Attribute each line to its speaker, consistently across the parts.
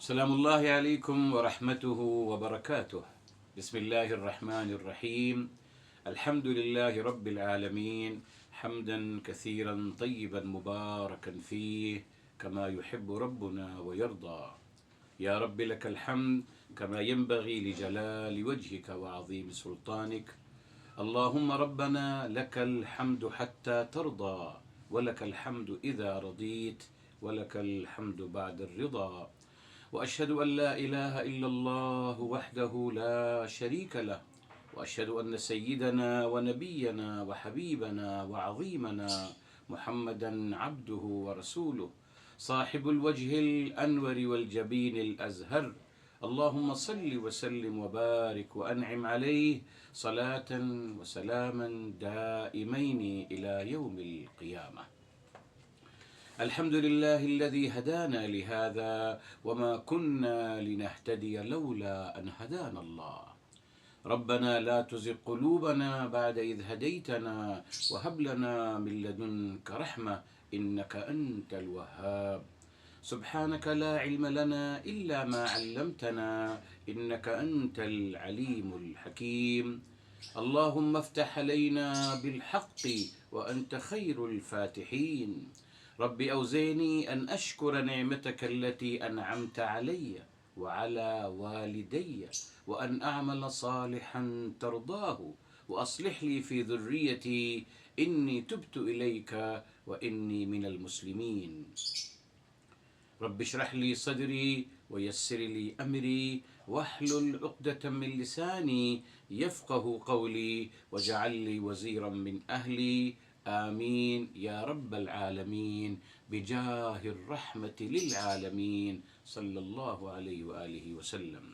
Speaker 1: سلام الله عليكم ورحمته وبركاته. بسم الله الرحمن الرحيم. الحمد لله رب العالمين، حمدا كثيرا طيبا مباركا فيه كما يحب ربنا ويرضى. يا رب لك الحمد كما ينبغي لجلال وجهك وعظيم سلطانك. اللهم ربنا لك الحمد حتى ترضى، ولك الحمد إذا رضيت، ولك الحمد بعد الرضا. وأشهد أن لا إله إلا الله وحده لا شريك له، وأشهد أن سيدنا ونبينا وحبيبنا وعظيمنا محمدا عبده ورسوله، صاحب الوجه الأنور والجبين الأزهر. اللهم صل وسلم وبارك وأنعم عليه صلاة وسلاما دائمين إلى يوم القيامة. الحمد لله الذي هدانا لهذا وما كنا لنهتدي لولا أن هدانا الله. ربنا لا تزغ قلوبنا بعد إذ هديتنا وهب لنا من لدنك رحمة إنك أنت الوهاب. سبحانك لا علم لنا إلا ما علمتنا إنك أنت العليم الحكيم. اللهم افتح علينا بالحق وأنت خير الفاتحين. رب أوزعني أن أشكر نعمتك التي أنعمت علي وعلى والدي، وأن أعمل صالحا ترضاه، وأصلح لي في ذريتي إني تبت إليك وإني من المسلمين. رب اشرح لي صدري ويسر لي أمري واحلل عقدة من لساني يفقه قولي واجعل لي وزيرا من أهلي. آمين يا رب العالمين بجاه الرحمة للعالمين صلى الله عليه وآله وسلم.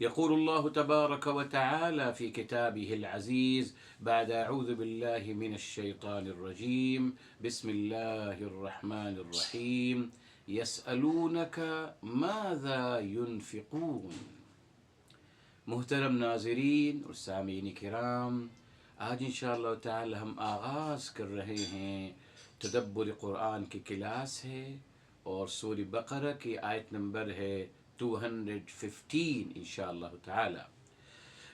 Speaker 1: يقول الله تبارك وتعالى في كتابه العزيز بعد أعوذ بالله من الشيطان الرجيم بسم الله الرحمن الرحيم. يسألونك ماذا ينفقون. محترم ناظرین اور سامعین کرام، آج انشاءاللہ تعالی ہم آغاز کر رہے ہیں تدبر قرآن کی کلاس ہے، اور سورہ بقرہ کی آیت نمبر ہے 215 انشاءاللہ تعالی۔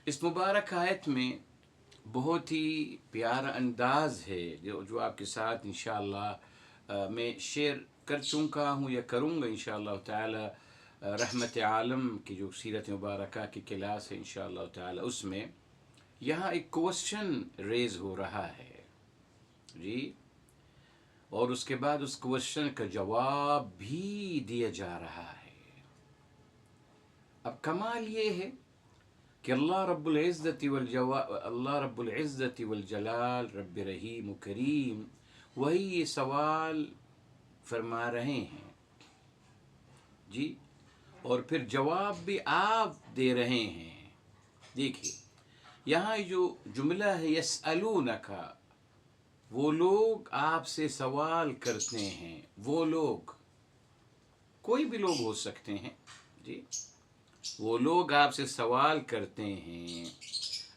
Speaker 1: اس مبارک آیت میں بہت ہی پیارا انداز ہے جو آپ کے ساتھ انشاءاللہ میں شیئر کر چکا ہوں یا کروں گا انشاءاللہ تعالی۔ رحمت عالم کی جو سیرت مبارکہ کی کلاس ہے انشاءاللہ تعالی، اس میں یہاں ایک کوسچن ریز ہو رہا ہے جی، اور اس کے بعد اس کوسچن کا جواب بھی دیا جا رہا ہے۔ اب کمال یہ ہے کہ اللہ رب العزت والجلال رب رحیم و کریم وہی یہ سوال فرما رہے ہیں جی، اور پھر جواب بھی آپ دے رہے ہیں۔ دیکھیے یہاں جو جملہ ہے یسألونک، وہ لوگ آپ سے سوال کرتے ہیں، وہ لوگ کوئی بھی لوگ ہو سکتے ہیں جی، وہ لوگ آپ سے سوال کرتے ہیں۔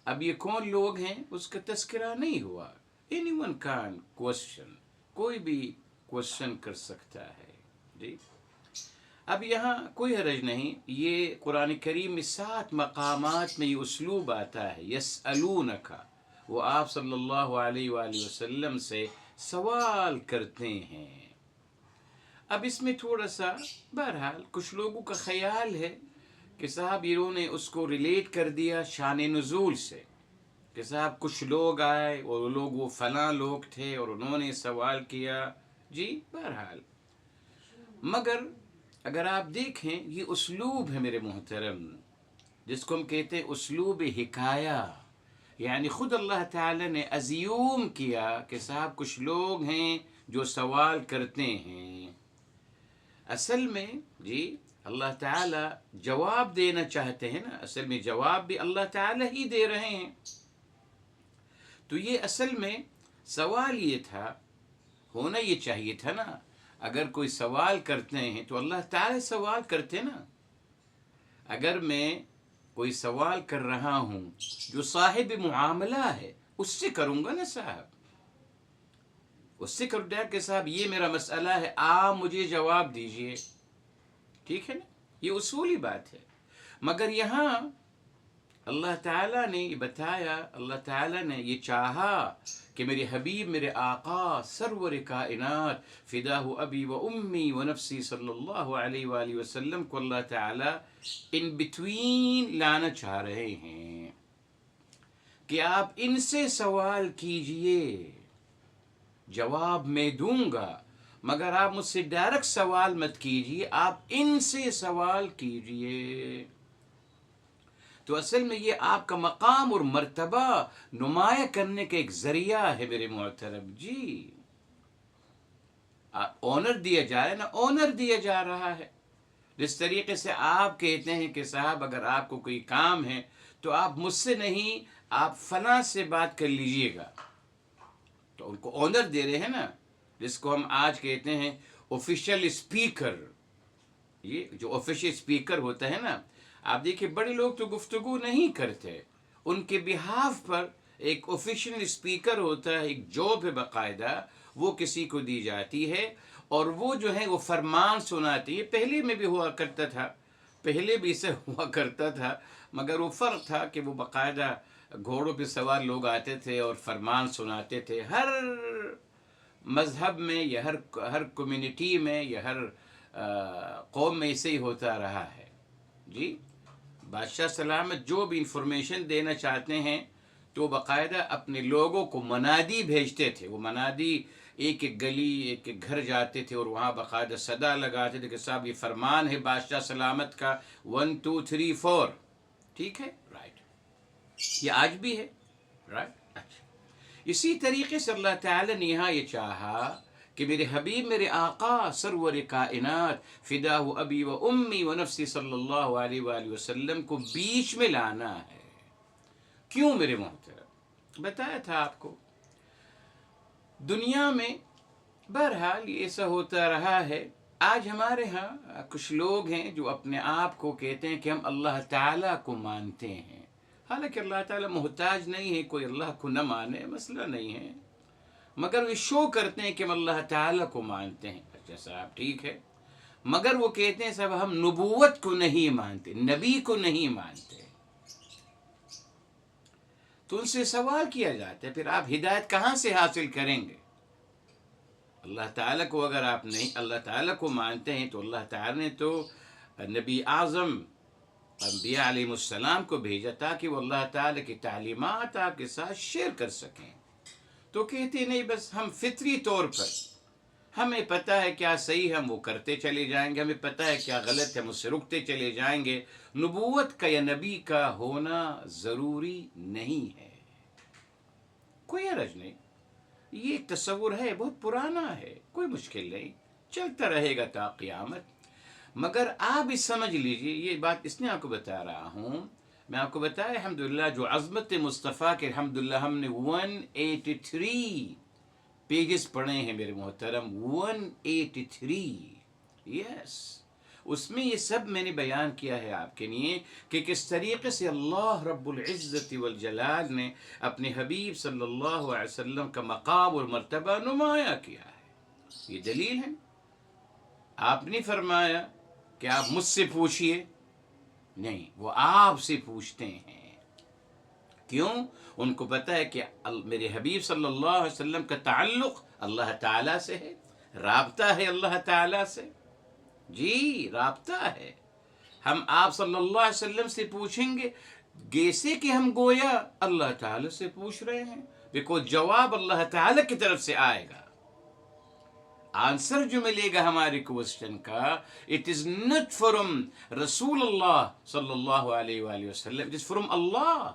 Speaker 1: اب یہ کون لوگ ہیں اس کا تذکرہ نہیں ہوا۔ anyone can question، کوئی بھی کوشچن کر سکتا ہے جی۔ اب یہاں کوئی حرج نہیں، یہ قرآن کریم میں 7 مقامات میں یہ اسلوب آتا ہے یسألونک، وہ آپ صلی اللہ علیہ وآلہ وسلم سے سوال کرتے ہیں۔ اب اس میں تھوڑا سا بہرحال کچھ لوگوں کا خیال ہے کہ صاحب انہوں نے اس کو ریلیٹ کر دیا شان نزول سے، کہ صاحب کچھ لوگ آئے اور وہ فلاں لوگ تھے اور انہوں نے سوال کیا جی۔ بہرحال مگر اگر آپ دیکھیں یہ اسلوب ہے میرے محترم، جس کو ہم کہتے ہیں اسلوب حکایہ، یعنی خود اللہ تعالی نے ازیوم کیا کہ صاحب کچھ لوگ ہیں جو سوال کرتے ہیں۔ اصل میں جی اللہ تعالی جواب دینا چاہتے ہیں نا، اصل میں جواب بھی اللہ تعالی ہی دے رہے ہیں۔ تو یہ اصل میں سوال یہ تھا، ہونا یہ چاہیے تھا نا، اگر کوئی سوال کرتے ہیں تو اللہ تعالی سوال کرتے نا۔ اگر میں کوئی سوال کر رہا ہوں جو صاحب معاملہ ہے اس سے کروں گا نا صاحب، اس سے کر دیا کہ صاحب یہ میرا مسئلہ ہے، آپ مجھے جواب دیجئے، ٹھیک ہے نا، یہ اصولی بات ہے. مگر یہاں اللہ تعالیٰ نے یہ بتایا، اللہ تعالیٰ نے یہ چاہا کہ میرے حبیب، میرے آقا سرور کائنات فداہ ابی و امی و نفسی صلی اللہ علیہ وآلہ وسلم کو اللہ تعالیٰ ان بٹوین لانا چاہ رہے ہیں کہ آپ ان سے سوال کیجئے، جواب میں دوں گا، مگر آپ مجھ سے ڈائریکٹ سوال مت کیجئے، آپ ان سے سوال کیجئے. تو اصل میں یہ آپ کا مقام اور مرتبہ نمایاں کرنے کا ایک ذریعہ ہے میرے محترم جی. آنر دیا جا رہا ہے نا، آنر دیا جا رہا ہے. جس طریقے سے آپ کہتے ہیں کہ صاحب اگر آپ کو کوئی کام ہے تو آپ مجھ سے نہیں، آپ فلاں سے بات کر لیجئے گا، تو ان کو آنر دے رہے ہیں نا، جس کو ہم آج کہتے ہیں آفیشیل اسپیکر. یہ جو آفیشیل اسپیکر ہوتا ہے نا، آپ دیکھیں بڑے لوگ تو گفتگو نہیں کرتے، ان کے بہاف پر ایک آفیشیل اسپیکر ہوتا ہے، ایک جاب ہے باقاعدہ، وہ کسی کو دی جاتی ہے، اور وہ جو ہے وہ فرمان سناتی ہے. پہلے میں بھی ہوا کرتا تھا، پہلے بھی اسے ہوا کرتا تھا، مگر وہ فرق تھا کہ وہ باقاعدہ گھوڑوں پہ سوار لوگ آتے تھے اور فرمان سناتے تھے. ہر مذہب میں یا ہر کمیونٹی میں یا ہر قوم میں اسے ہی ہوتا رہا ہے جی. بادشاہ سلامت جو بھی انفارمیشن دینا چاہتے ہیں تو باقاعدہ اپنے لوگوں کو منادی بھیجتے تھے. وہ منادی ایک ایک گلی، ایک ایک گھر جاتے تھے اور وہاں باقاعدہ صدا لگاتے تھے کہ صاحب یہ فرمان ہے بادشاہ سلامت کا 1 2 3 4. ٹھیک ہے، رائٹ. یہ آج بھی ہے، رائٹ. اچھا، اسی طریقے سے اللہ تعالی نے یہاں یہ چاہا کہ میرے حبیب، میرے آقا سرور کائنات فداہ ابی و امی و نفسی صلی اللہ علیہ وآلہ وسلم کو بیچ میں لانا ہے. کیوں میرے محترم؟ بتایا تھا آپ کو، دنیا میں بہرحال یہ ایسا ہوتا رہا ہے. آج ہمارے ہاں کچھ لوگ ہیں جو اپنے آپ کو کہتے ہیں کہ ہم اللہ تعالیٰ کو مانتے ہیں، حالانکہ اللہ تعالیٰ محتاج نہیں ہے، کوئی اللہ کو نہ مانے مسئلہ نہیں ہے، مگر وہ شو کرتے ہیں کہ ہم اللہ تعالیٰ کو مانتے ہیں. اچھا صاحب ٹھیک ہے، مگر وہ کہتے ہیں صاحب ہم نبوت کو نہیں مانتے، نبی کو نہیں مانتے. تو ان سے سوال کیا جاتا ہے پھر آپ ہدایت کہاں سے حاصل کریں گے؟ اللہ تعالیٰ کو اگر آپ نہیں اللہ تعالیٰ کو مانتے ہیں تو اللہ تعالیٰ نے تو نبی اعظم انبیاء علیہ السلام کو بھیجا تاکہ وہ اللہ تعالیٰ کی تعلیمات آپ کے ساتھ شیئر کر سکیں. تو کہتے نہیں بس ہم فطری طور پر ہمیں پتہ ہے کیا صحیح، ہم وہ کرتے چلے جائیں گے، ہمیں پتہ ہے کیا غلط ہے، ہم اس سے رکتے چلے جائیں گے. نبوت کا یا نبی کا ہونا ضروری نہیں ہے، کوئی حرج نہیں. یہ ایک تصور ہے، بہت پرانا ہے، کوئی مشکل نہیں، چلتا رہے گا تا قیامت. مگر آپ بھی سمجھ لیجئے، یہ بات اس نے آپ کو بتا رہا ہوں، میں آپ کو بتایا الحمدللہ جو عظمت مصطفیٰ کے الحمدللہ ہم نے 183 پیجز پڑھے ہیں میرے محترم، 183. یس، اس میں یہ سب میں نے بیان کیا ہے آپ کے لیے کہ کس طریقے سے اللہ رب العزت والجلال نے اپنے حبیب صلی اللہ علیہ وسلم کا مقام اور مرتبہ نمایاں کیا ہے. یہ دلیل ہے. آپ نے فرمایا کہ آپ مجھ سے پوچھئے، نہیں، وہ آپ سے پوچھتے ہیں. کیوں؟ ان کو پتہ ہے کہ میرے حبیب صلی اللہ علیہ وسلم کا تعلق اللہ تعالیٰ سے ہے، رابطہ ہے اللہ تعالیٰ سے. جی رابطہ ہے. ہم آپ صلی اللہ علیہ وسلم سے پوچھیں گے جیسے کہ ہم گویا اللہ تعالیٰ سے پوچھ رہے ہیں، بیکاز جواب اللہ تعالیٰ کی طرف سے آئے گا. آنسر جو ملے گا ہمارے کوسچن کا، اٹ از نٹ فرام رسول اللہ صلی اللہ علیہ وآلہ وسلم، اٹ از فرام اللہ.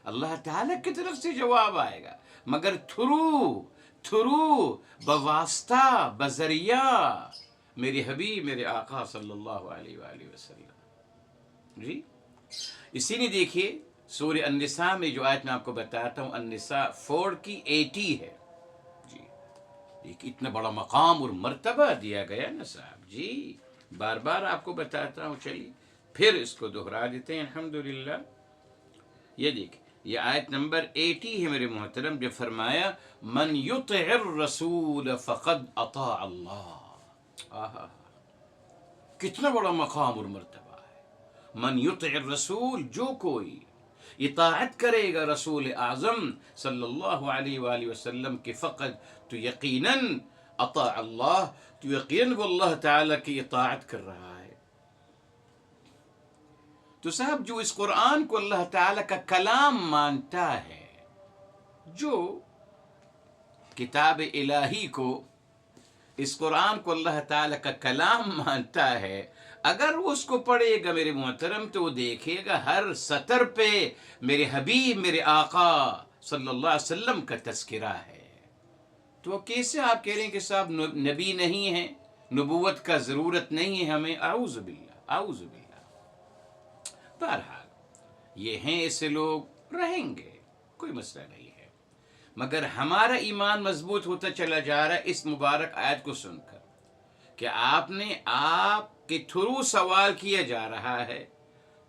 Speaker 1: اللہ تعالیٰ کی طرف سے جواب آئے گا، مگر تھرو بواسطہ بذریعہ میرے حبیب، میرے آقا صلی اللہ علیہ وآلہ وسلم. جی اسی لیے دیکھیے سورہ النساء میں جو آیت میں آپ کو بتاتا ہوں، النساء 4 کی 80 ہے. جی ایک اتنا بڑا مقام اور مرتبہ دیا گیا نا صاحب. جی بار بار آپ کو بتاتا ہوں، چلیے پھر اس کو دہرا دیتے ہیں الحمدللہ. یہ دیکھیں، یہ آیت نمبر 80 ہے میرے محترم، جو فرمایا من یطع الرسول فقد اطاع اللہ. کتنا بڑا مقام اور مرتبہ ہے. من یطع الرسول، جو کوئی اطاعت کرے گا رسول اعظم صلی اللہ علیہ وآلہ وسلم کی، فقط تو یقیناً اطاع اللہ، تو یقیناً وہ اللہ تعالیٰ کی اطاعت کر رہا ہے. تو صاحب جو اس قرآن کو اللہ تعالیٰ کا کلام مانتا ہے، جو کتاب الہی کو، اس قرآن کو اللہ تعالیٰ کا کلام مانتا ہے، اگر وہ اس کو پڑھے گا میرے محترم، تو وہ دیکھے گا ہر سطر پہ میرے حبیب، میرے آقا صلی اللہ علیہ وسلم کا تذکرہ ہے. تو کیسے آپ کہہ رہے ہیں کہ صاحب نبی نہیں ہے، نبوت کا ضرورت نہیں ہے ہمیں؟ اعوذ باللہ، اعوذ باللہ. بہرحال یہ ہیں، ایسے لوگ رہیں گے، کوئی مسئلہ نہیں ہے، مگر ہمارا ایمان مضبوط ہوتا چلا جا رہا ہے اس مبارک آیت کو سن کر کہ آپ کے تھرو سوال کیا جا رہا ہے،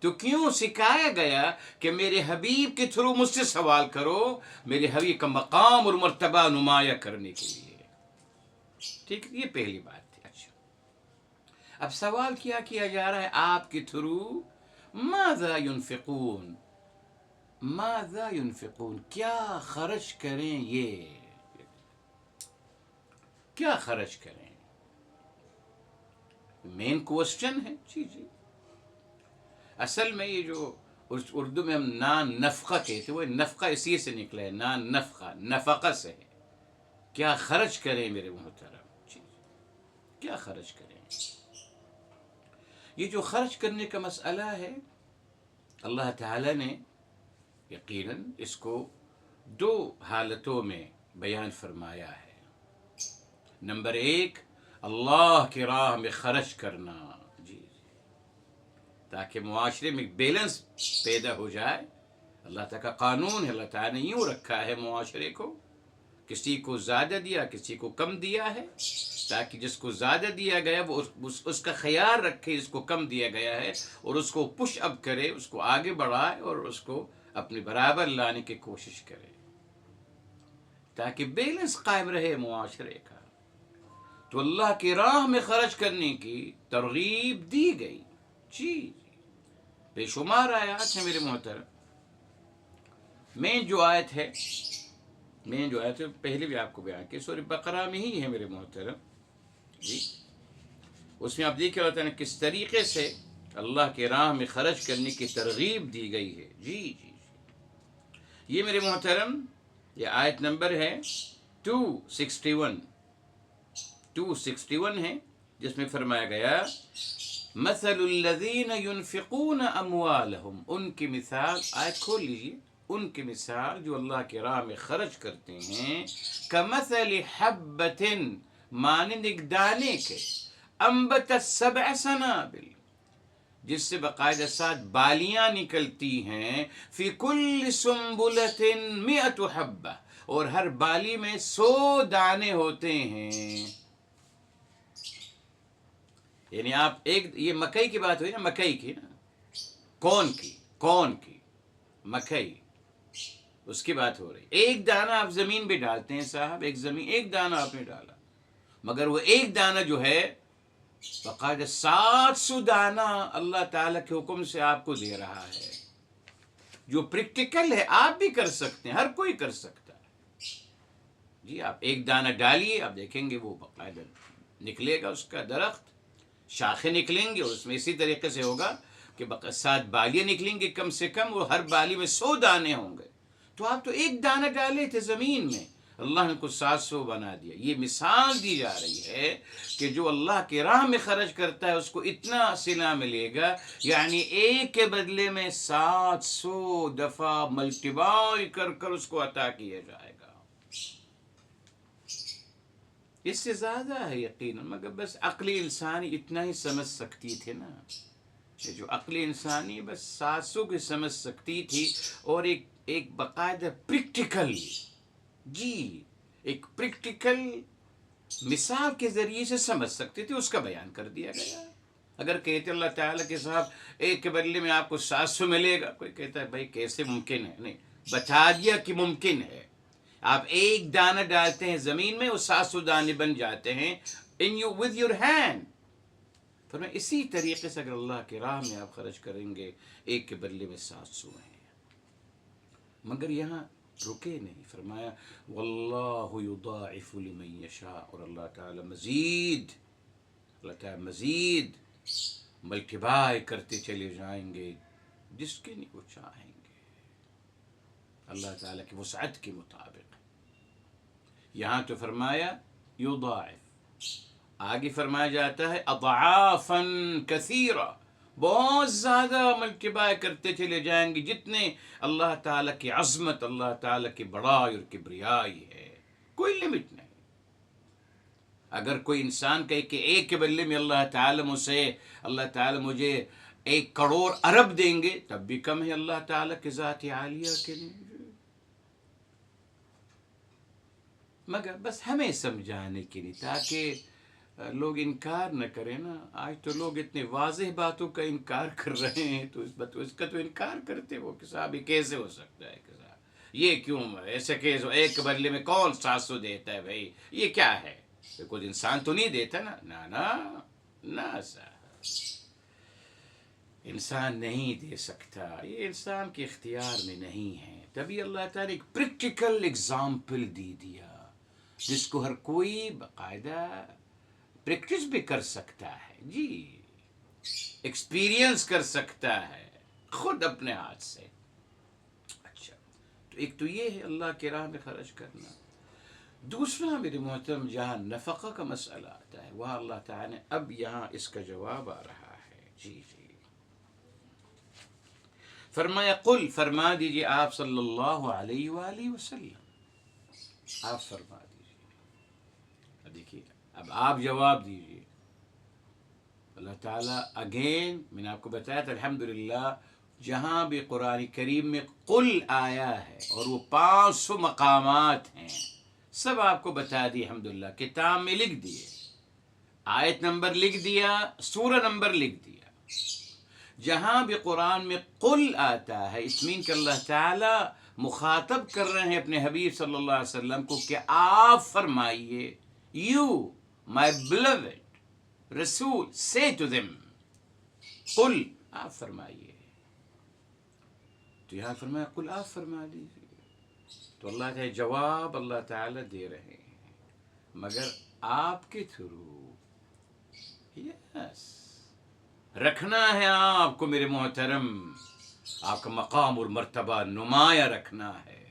Speaker 1: تو کیوں سکھایا گیا کہ میرے حبیب کے تھرو مجھ سے سوال کرو، میرے حبیب کا مقام اور مرتبہ نمایاں کرنے کے لیے. ٹھیک، یہ پہلی بات تھی. اچھا، اب سوال کیا جا رہا ہے آپ کے تھرو؟ ماذا ينفقون، ماذا ينفقون، کیا خرچ کریں، یہ کیا خرچ کریں، مین کوسچن ہے. جی اصل میں یہ جو اردو میں ہم نان نفقہ کہتے، وہ نفقہ اسی سے نکلا ہے، نان نفقہ، نفقہ سے ہے. کیا خرچ کریں میرے محترم، جی کیا خرچ کریں. یہ جو خرچ کرنے کا مسئلہ ہے، اللہ تعالیٰ نے یقیناً اس کو دو حالتوں میں بیان فرمایا ہے. نمبر ایک، اللہ کی راہ میں خرچ کرنا، جی تاکہ معاشرے میں بیلنس پیدا ہو جائے. اللہ تعالیٰ کا قانون ہے، اللہ تعالیٰ نے یوں رکھا ہے معاشرے کو، کسی کو زیادہ دیا، کسی کو کم دیا ہے، تاکہ جس کو زیادہ دیا گیا وہ اس کا خیال رکھے، جس کو کم دیا گیا ہے، اور اس کو پش اپ کرے، اس کو آگے بڑھائے اور اس کو اپنے برابر لانے کی کوشش کرے، تاکہ بیلنس قائم رہے معاشرے کا. تو اللہ کی راہ میں خرچ کرنے کی ترغیب دی گئی. جی بے شمار آیات ہیں میرے محترم. جو آیت ہے پہلے بھی آپ کو بیان کی، سورہ بقرہ میں ہی ہے میرے محترم. جی اس میں آپ دیکھیں اللہ تعالیٰ نے کس طریقے سے اللہ کے راہ میں خرچ کرنے کی ترغیب دی گئی ہے. جی یہ میرے محترم، یہ آیت نمبر ہے 261 ہے، جس میں فرمایا گیا مثل الذین ینفقون اموالہم، ان کی مثال، آیت کھول لیجیے، ان کی مثال جو اللہ کی راہ میں خرچ کرتے ہیں، کمثل حبۃ، مانند ایک دانے کے، انبتت 7 سنابل، جس سے باقاعدہ 7 بالیاں نکلتی ہیں، فی کل سنبلۃ 100 حبہ، اور ہر بالی میں 100 دانے ہوتے ہیں. یعنی آپ یہ مکئی کی بات ہوئی نا، مکئی کی نا، کون کی مکئی، اس کی بات ہو رہی. ایک دانہ آپ زمین پہ ڈالتے ہیں صاحب، ایک دانہ آپ نے ڈالا، مگر وہ ایک دانہ جو ہے باقاعدہ 700 دانہ اللہ تعالیٰ کے حکم سے آپ کو دے رہا ہے. جو پریکٹیکل ہے، آپ بھی کر سکتے ہیں، ہر کوئی کر سکتا ہے. جی آپ ایک دانہ ڈالیے، آپ دیکھیں گے وہ باقاعدہ نکلے گا، اس کا درخت، شاخیں نکلیں گی، اور اس میں اسی طریقے سے ہوگا کہ 7 بالیاں نکلیں گی کم سے کم، اور ہر بالی میں 100 دانے ہوں گے. تو آپ تو ایک دانہ ڈالے تھے زمین میں، اللہ نے کچھ 700 بنا دیا. یہ مثال دی جا رہی ہے کہ جو اللہ کی راہ میں خرچ کرتا ہے اس کو اتنا صلہ ملے گا، یعنی ایک کے بدلے میں 700 دفعہ ملٹیپلائی کر اس کو عطا کیا جائے گا. اس سے زیادہ ہے یقیناً، مگر بس عقل انسانی اتنا ہی سمجھ سکتی تھی نا، جو عقل انسانی بس 700 کی سمجھ سکتی تھی، اور ایک باقاعدہ پریکٹیکل، جی ایک پریکٹیکل مثال کے ذریعے سے سمجھ سکتے تھے، اس کا بیان کر دیا گیا. اگر کہتے اللہ تعالیٰ کے صاحب ایک کے بدلے میں آپ کو 700 ملے گا، کوئی کہتا ہے بھائی کیسے ممکن ہے؟ نہیں، بتا دیا کہ ممکن ہے. آپ ایک دانہ ڈالتے ہیں زمین میں، وہ 700 دانے بن جاتے ہیں with your hand. فرمایا اسی طریقے سے اگر اللہ کی راہ میں آپ خرچ کریں گے، ایک کے بدلے میں 700 ہیں. مگر یہاں رکے نہیں، فرمایا واللہ یضاعف لمن یشاء، اور اللہ تعالی مزید ملٹیپلائی کرتے چلے جائیں گے جس کے نہیں وہ چاہیں گے، اللہ تعالیٰ کی وسعت کے مطابق. یہاں تو فرمایا یضاعف، آگے فرمایا جاتا ہے اضعافا کثیرہ، بہت زیادہ ملٹیپلائی کرتے چلے جائیں گے، جتنے اللہ تعالیٰ کی عظمت، اللہ تعالیٰ کی بڑائی اور کبریائی ہے، کوئی لمٹ نہیں. اگر کوئی انسان کہے کہ ایک کے بدلے میں اللہ تعالیٰ مجھے 1 کروڑ ارب دیں گے، تب بھی کم ہے اللہ تعالیٰ کی ذات عالیہ کے لیے. مگر بس ہمیں سمجھانے کے لیے، تاکہ لوگ انکار نہ کریں نا. آج تو لوگ اتنے واضح باتوں کا انکار کر رہے ہیں، تو اس کا تو انکار کرتے وہ کہ صاحب یہ کیسے ہو سکتا ہے، کہ صاحب یہ کیوں ایسے کیسے، ایک کے بدلے میں کون 700 دیتا ہے بھائی، یہ کیا ہے، کوئی انسان تو نہیں دیتا نا. نہ صاحب، انسان نہیں دے سکتا، یہ انسان کے اختیار میں نہیں ہے. تبھی اللہ تعالیٰ نے ایک پریکٹیکل اگزامپل دیا جس کو ہر کوئی باقاعدہ پریکٹس بھی کر سکتا ہے، جی ایکسپیرینس کر سکتا ہے خود اپنے ہاتھ سے. اچھا، تو ایک تو یہ ہے اللہ کی راہ میں خرچ کرنا. دوسرا میرے محترم، جہاں نفقہ کا مسئلہ آتا ہے، وہاں اللہ تعالیٰ نے اب یہاں اس کا جواب آ رہا ہے. جی فرمایا قل، فرما دیجیے آپ صلی اللہ علیہ وآلہ وسلم، آپ فرما دیجیے. دیکھیے اب آپ جواب دیجیے. اللہ تعالیٰ اگین میں نے آپ کو بتایا تھا الحمدللہ، جہاں بھی قرآن کریم میں قل آیا ہے اور وہ 500 مقامات ہیں، سب آپ کو بتا دی الحمدللہ، کتاب میں لکھ دیے، آیت نمبر لکھ دیا، سورہ نمبر لکھ دیا. جہاں بھی قرآن میں قل آتا ہے، اس مین کہ اللہ تعالیٰ مخاطب کر رہے ہیں اپنے حبیب صلی اللہ علیہ وسلم کو کہ آپ فرمائیے، یو مائی beloved رسول say to them، قل آپ فرمائیے. تو یہاں فرمایا قل آپ فرما دیجیے. تو اللہ تعالیٰ جواب اللہ تعالیٰ دے رہے ہیں، مگر آپ کے تھرو. یس، رکھنا ہے آپ کو میرے محترم، آپ کا مقام اور مرتبہ نمایاں رکھنا ہے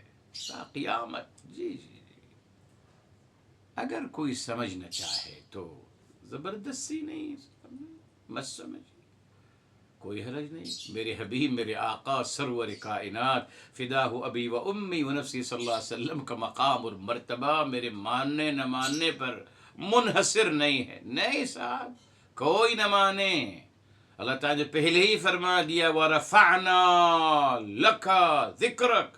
Speaker 1: تا قیامت. جی اگر کوئی سمجھنا چاہے تو زبردستی نہیں، مت سمجھ، کوئی حرج نہیں. میرے حبیب، میرے آقا سرور کائنات فداہ ابی و امی و نفسی صلی اللہ علیہ وسلم کا مقام اور مرتبہ میرے ماننے نہ ماننے پر منحصر نہیں ہے. نہیں صاحب، کوئی نہ مانے، اللہ تعالیٰ نے پہلے ہی فرما دیا وَرَفَعْنَا لَكَ ذِكْرَكَ،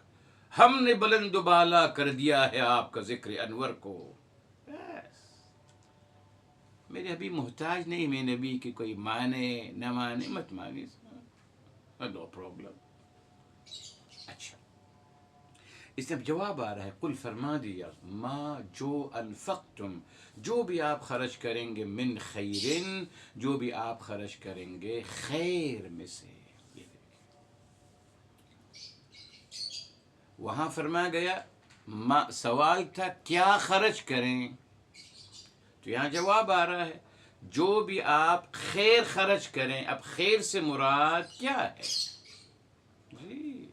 Speaker 1: ہم نے بلند و بالا کر دیا ہے آپ کا ذکر انور کو. میرے ابھی محتاج نہیں میں نبی کہ کوئی مانے نہ مانے، مت مانے، نو پرابلم. اچھا، اس سے اب جواب آ رہا ہے قل فرما دیا، ما جو انفقتم، جو بھی آپ خرچ کریں گے، من خیرن، جو بھی آپ خرچ کریں گے خیر میں سے. وہاں فرمایا گیا سوال تھا کیا خرچ کریں، تو یہاں جواب آ رہا ہے جو بھی آپ خیر خرچ کریں. اب خیر سے مراد کیا ہے؟ جی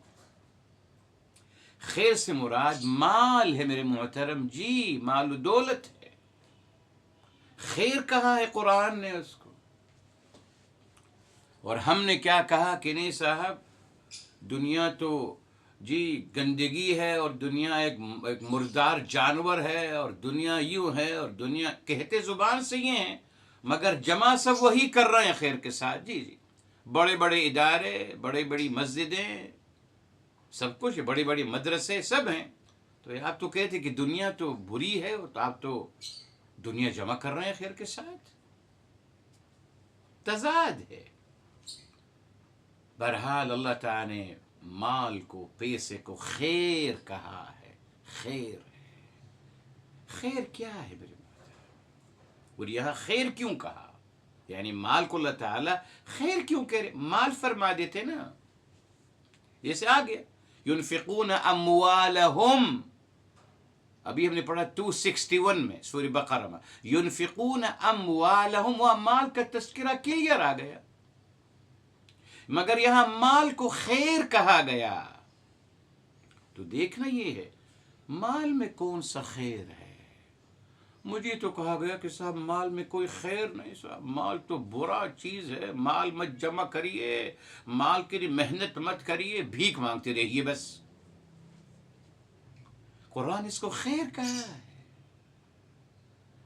Speaker 1: خیر سے مراد مال ہے میرے محترم، جی مال و دولت ہے. خیر کہا ہے قرآن نے اس کو، اور ہم نے کیا کہا کہ نہیں صاحب، دنیا تو جی گندگی ہے، اور دنیا ایک مردار جانور ہے، اور دنیا یوں ہے، اور دنیا کہتے زبان سے یہ ہیں مگر جمع سب وہی کر رہے ہیں خیر کے ساتھ. جی بڑے بڑے ادارے، بڑی بڑی مسجدیں، سب کچھ، بڑی بڑی مدرسے سب ہیں. تو آپ تو کہتے کہ دنیا تو بری ہے، تو آپ تو دنیا جمع کر رہے ہیں خیر کے ساتھ، تضاد ہے. بہرحال اللہ تعالیٰ نے مال کو، پیسے کو خیر کہا ہے. خیر ہے، خیر کیا ہے میرے محترم، اور یہاں خیر کیوں کہا؟ یعنی مال کو اللہ تعالیٰ خیر کیوں کہہ رہے؟ مال فرما دیتے نا، جیسے آگے ينفقون اموالهم، ابھی ہم نے پڑھا 261 میں سورہ بقرہ میں، ينفقون اموالهم، وہاں مال کا تذکرہ کلیئر آ گیا، مگر یہاں مال کو خیر کہا گیا۔ تو دیکھنا یہ ہے مال میں کون سا خیر ہے۔ مجھے تو کہا گیا کہ صاحب مال میں کوئی خیر نہیں، صاحب مال تو برا چیز ہے، مال مت جمع کریے، مال کے لیے محنت مت کریے، بھیک مانگتے رہیے بس۔ قرآن اس کو خیر کہا ہے۔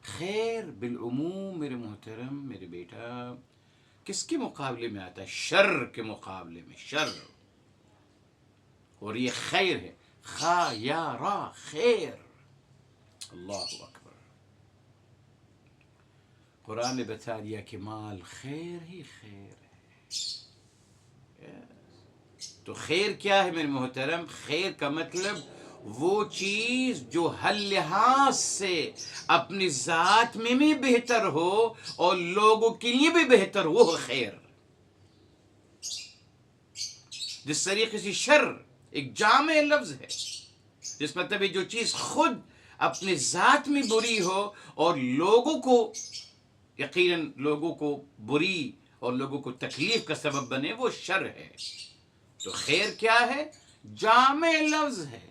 Speaker 1: خیر بالعموم میرے محترم، میرے بیٹا، کس کے مقابلے میں آتا ہے؟ شر کے مقابلے میں، شر، اور یہ خیر ہے، خا یا را، خیر۔ اللہ اکبر، قرآن نے بتا دیا کہ مال خیر ہی خیر ہے۔ تو خیر کیا ہے میرے محترم؟ خیر کا مطلب وہ چیز جو ہر لحاظ سے اپنی ذات میں بھی بہتر ہو اور لوگوں کے لیے بھی بہتر ہو، وہ خیر۔ جس طریقے سے شر ایک جامع لفظ ہے، جس مطلب جو چیز خود اپنی ذات میں بری ہو اور لوگوں کو، یقیناً لوگوں کو بری اور لوگوں کو تکلیف کا سبب بنے، وہ شر ہے۔ تو خیر کیا ہے؟ جامع لفظ ہے،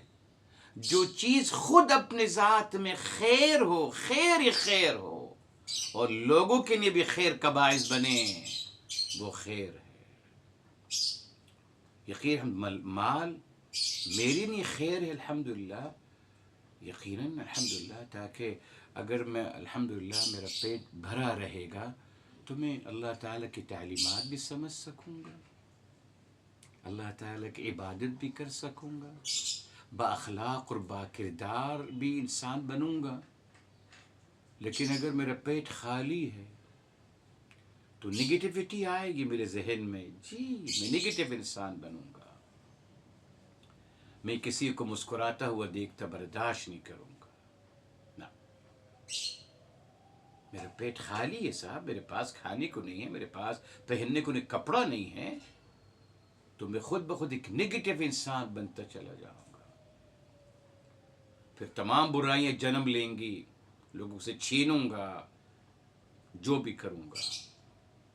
Speaker 1: جو چیز خود اپنے ذات میں خیر ہو، خیر ہی خیر ہو، اور لوگوں کے لیے بھی خیر کا باعث بنے، وہ خیر ہے۔ یقیناً مال میرے لیے خیر ہے، الحمدللہ، یقیناً الحمدللہ، تاکہ اگر میں الحمدللہ میرا پیٹ بھرا رہے گا تو میں اللہ تعالیٰ کی تعلیمات بھی سمجھ سکوں گا، اللہ تعالیٰ کی عبادت بھی کر سکوں گا، با اخلاق اور با کردار بھی انسان بنوں گا۔ لیکن اگر میرا پیٹ خالی ہے تو نگیٹیوٹی آئے گی میرے ذہن میں، جی میں نگیٹیو انسان بنوں گا، میں کسی کو مسکراتا ہوا دیکھتا برداشت نہیں کروں گا، نہ، میرا پیٹ خالی ہے صاحب، میرے پاس کھانے کو نہیں ہے، میرے پاس پہننے کو نہیں، کپڑا نہیں ہے، تو میں خود بخود ایک نگیٹیو انسان بنتا چلا جاؤں گا، پھر تمام برائیاں جنم لیں گی، لوگوں سے چھینوں گا، جو بھی کروں گا،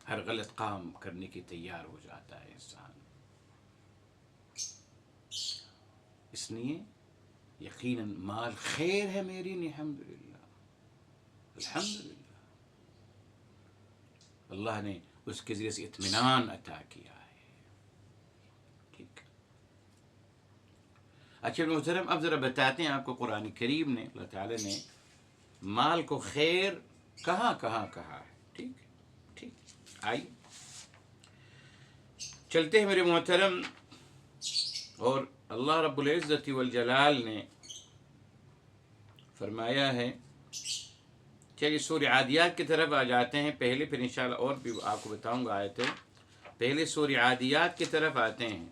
Speaker 1: ہر غلط کام کرنے کی تیار ہو جاتا ہے انسان۔ اس لیے یقیناً مال خیر ہے میری لیے، الحمدللہ، الحمدللہ، اللہ نے اس کے ذریعے سے اطمینان عطا کیا ہے۔ ٹھیک، اچھا محترم، اب ذرا بتاتے ہیں آپ کو قرآن کریم نے، اللہ تعالیٰ نے مال کو خیر کہاں کہاں کہا ہے۔ ٹھیک ٹھیک، آئیے چلتے ہیں میرے محترم، اور اللہ رب العزت والجلال نے فرمایا ہے، چلیے سورہ عادیات کی طرف آ جاتے ہیں پہلے، پھر انشاءاللہ اور بھی آپ کو بتاؤں گا آیتیں۔ پہلے سورہ عادیات کی طرف آتے ہیں۔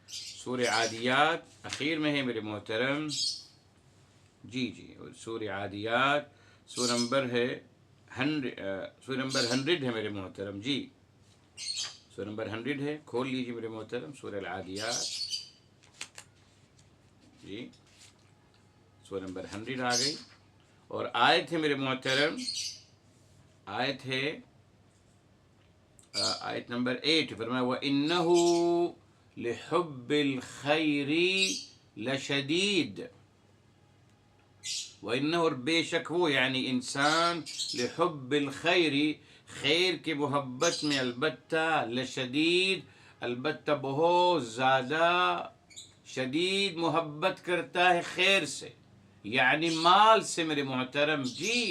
Speaker 1: سورہ عادیات اخیر میں ہے میرے محترم، جی جی، سورہ عادیات سورہ نمبر ہے 100 ہے میرے محترم، جی سورہ نمبر 100 ہے، کھول لیجیے میرے محترم، سورہ العادیات، جی سورہ نمبر 100 آ گئی، اور آیت ہے میرے محترم، آیت ہے آیت نمبر 8، فرمایا وَإِنَّهُ لِحُبِّ الْخَيْرِ لَشَدِيدٌ، وَإِنَّهُ، اور بے شک وہ یعنی انسان، لِحُبِّ الْخَيْرِ، خیر کی محبت میں البتہ، لشدید، البتہ بہت زیادہ شدید محبت کرتا ہے خیر سے، یعنی مال سے میرے محترم، جی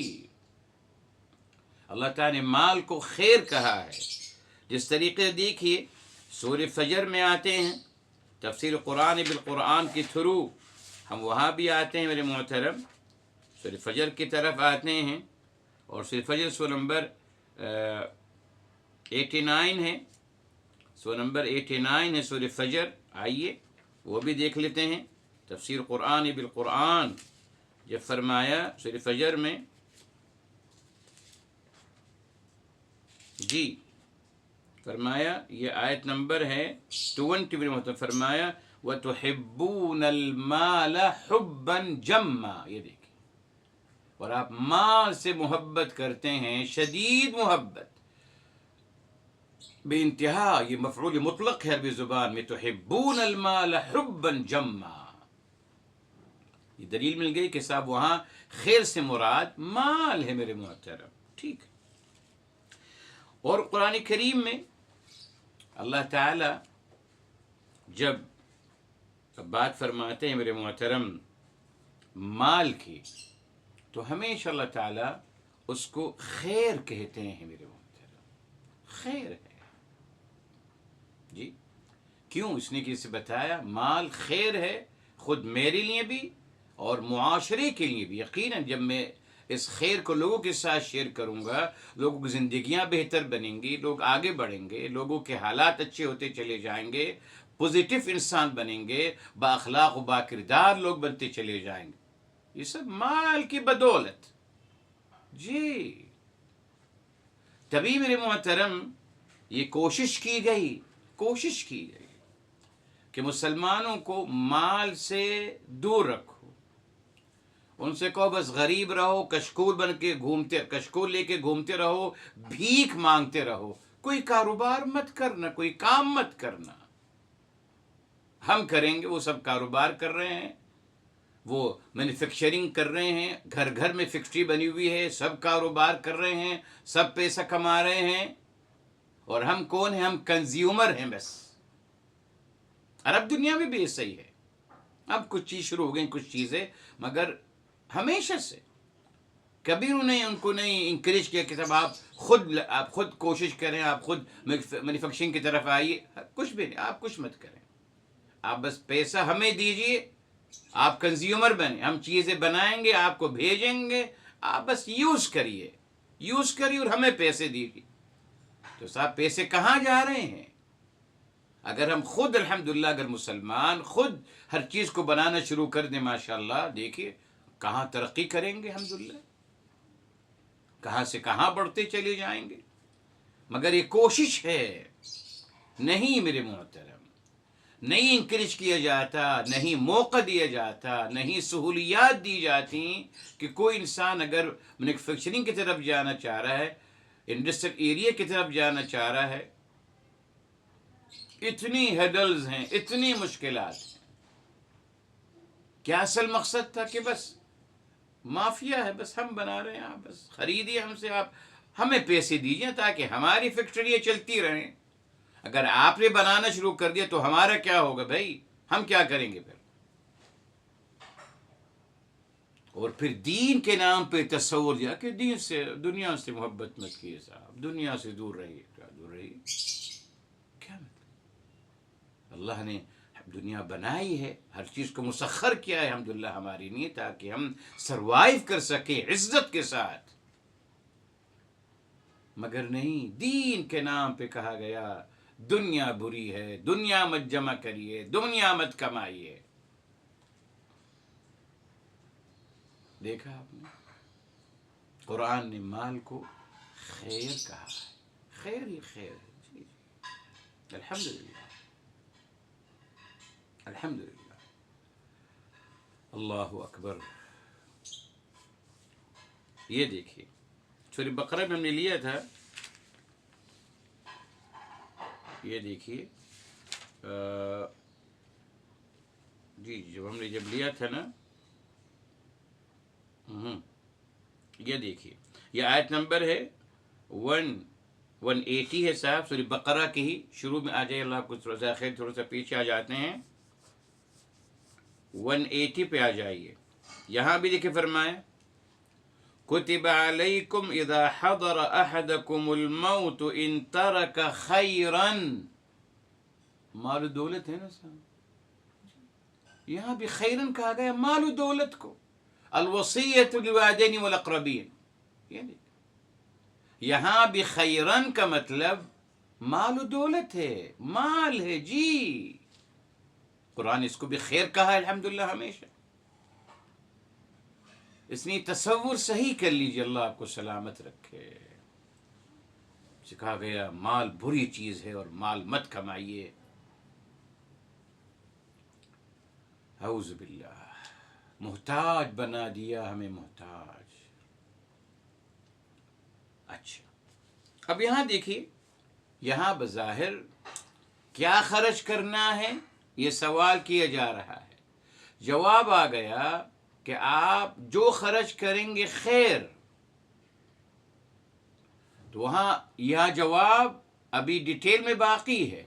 Speaker 1: اللہ تعالیٰ نے مال کو خیر کہا ہے۔ جس طریقے سے دیکھیے سورہ فجر میں آتے ہیں، تفسیر قرآن بالقرآن کے تھرو ہم وہاں بھی آتے ہیں میرے محترم، سورہ فجر کی طرف آتے ہیں، اور سورہ فجر سورہ نمبر 89 ہے، سورہ نمبر 89 ہے سورہ فجر، آئیے وہ بھی دیکھ لیتے ہیں۔ تفسیر قرآن بالقرآن جب فرمایا سورہ فجر میں، جی فرمایا، یہ آیت نمبر ہے 20 میں فرمایا وَتُحِبُّونَ الْمَالَ حُبًّا جَمًّا، یہ دیکھیں، اور آپ مال سے محبت کرتے ہیں، شدید محبت، بے انتہا. یہ مفعول مطلق ہے عربی زبان میں، تحبون المال حبا جما. یہ دلیل مل گئی کہ صاحب وہاں خیر سے مراد مال ہے میرے محترم. ٹھیک. اور قرآن کریم میں اللہ تعالی جب بات فرماتے ہیں میرے محترم مال کی، تو ہمیشہ اللہ تعالی اس کو خیر کہتے ہیں میرے محترم. خیر ہے. جی کیوں؟ اس نے کسی بتایا مال خیر ہے، خود میرے لیے بھی اور معاشرے کے لیے بھی. یقیناً جب میں اس خیر کو لوگوں کے ساتھ شیئر کروں گا، لوگوں کی زندگیاں بہتر بنیں گی، لوگ آگے بڑھیں گے، لوگوں کے حالات اچھے ہوتے چلے جائیں گے، پوزیٹو انسان بنیں گے، با اخلاق و با کردار لوگ بنتے چلے جائیں گے. یہ سب مال کی بدولت. جی تبھی میرے محترم یہ کوشش کی گئی کہ مسلمانوں کو مال سے دور رکھو. ان سے کہو بس غریب رہو، کشکول بن کے گھومتے، کشکول لے کے گھومتے رہو، بھیک مانگتے رہو، کوئی کاروبار مت کرنا، کوئی کام مت کرنا. ہم کریں گے، وہ سب کاروبار کر رہے ہیں، وہ مینوفیکچرنگ کر رہے ہیں، گھر گھر میں فیکٹری بنی ہوئی ہے، سب کاروبار کر رہے ہیں، سب پیسہ کما رہے ہیں. اور ہم کون ہیں؟ ہم کنزیومر ہیں بس. عرب دنیا میں بھی ایسا ہی ہے. اب کچھ چیز شروع ہو گئی، کچھ چیزیں، مگر ہمیشہ سے کبھی ان کو نہیں انکریج کیا کہ آپ خود کوشش کریں، آپ خود مینوفیکچرنگ کی طرف آئیے. کچھ بھی نہیں، آپ کچھ مت کریں، آپ بس پیسہ ہمیں دیجیے، آپ کنزیومر بنیں، ہم چیزیں بنائیں گے، آپ کو بھیجیں گے، آپ بس یوز کریے اور ہمیں پیسے دیجیے. تو صاحب پیسے کہاں جا رہے ہیں؟ اگر ہم خود الحمدللہ، اگر مسلمان خود ہر چیز کو بنانا شروع کر دیں، ماشاءاللہ، دیکھیے کہاں ترقی کریں گے، الحمدللہ کہاں سے کہاں بڑھتے چلے جائیں گے. مگر یہ کوشش ہے. نہیں میرے محترم، نہیں انکریج کیا جاتا، نہیں موقع دیا جاتا، نہیں سہولیات دی جاتی کہ کوئی انسان اگر مینوفیکچرنگ کی طرف جانا چاہ رہا ہے، انڈسٹریل ایریا کی طرف جانا چاہ رہا ہے. اتنی ہیڈلز ہیں، اتنی مشکلات ہیں. کیا اصل مقصد تھا کہ بس مافیا ہے، بس ہم بنا رہے ہیں، آپ بس خریدیے ہم سے، آپ ہمیں پیسے دیجیے تاکہ ہماری فیکٹریاں چلتی رہیں. اگر آپ نے بنانا شروع کر دیا تو ہمارا کیا ہوگا بھائی؟ ہم کیا کریں گے پھر؟ اور پھر دین کے نام پہ تصور دیا کہ دنیا سے محبت مت کیے صاحب، دنیا سے دور رہیے. کیا دور رہیے؟ کیا مطلب؟ اللہ نے دنیا بنائی ہے، ہر چیز کو مسخر کیا ہے الحمدللہ ہمارے لیے، تاکہ ہم سروائیو کر سکیں عزت کے ساتھ. مگر نہیں، دین کے نام پہ کہا گیا دنیا بری ہے، دنیا مت جمع کریے، دنیا مت کمائیے. دیکھا آپ نے، قرآن نے مال کو خیر کہا ہے، خیر ہی خیر ہے. جی الحمدللہ، الحمدللہ، اللہ اکبر. یہ دیکھیے سورہ بقرہ میں ہم نے لیا تھا، یہ دیکھیے جی جب لیا تھا نا، یہ دیکھیے یہ آیت نمبر ہے 180 ہے صاحب، سورہ بقرہ کے ہی شروع میں آ جائے. اللہ کو تھوڑا سا خیر، تھوڑا سا پیچھے آ جاتے ہیں، 180 پہ آ جائیے. یہاں بھی دیکھیں فرمایا کتب علیکم اذا حضر احدکم الموت ان ترک خیرا. مال و دولت ہے نا صاحب، یہاں بھی خیرن کہا گیا مال و دولت کو. الوصیۃ للوالدین والاقربین، یعنی یہاں بھی خیرن کا مطلب مال و دولت ہے، مال ہے. جی قرآن اس کو بھی خیر کہا ہے الحمدللہ ہمیشہ. اس نے تصور صحیح کر لیجیے، اللہ آپ کو سلامت رکھے. کہا گیا مال بری چیز ہے اور مال مت کمائیے. اعوذ باللہ، محتاج بنا دیا ہمیں، محتاج. اچھا، اب یہاں دیکھیے، یہاں بظاہر کیا خرچ کرنا ہے یہ سوال کیا جا رہا ہے. جواب آ گیا کہ آپ جو خرچ کریں گے خیر. تو وہاں یہ جواب ابھی ڈیٹیل میں باقی ہے.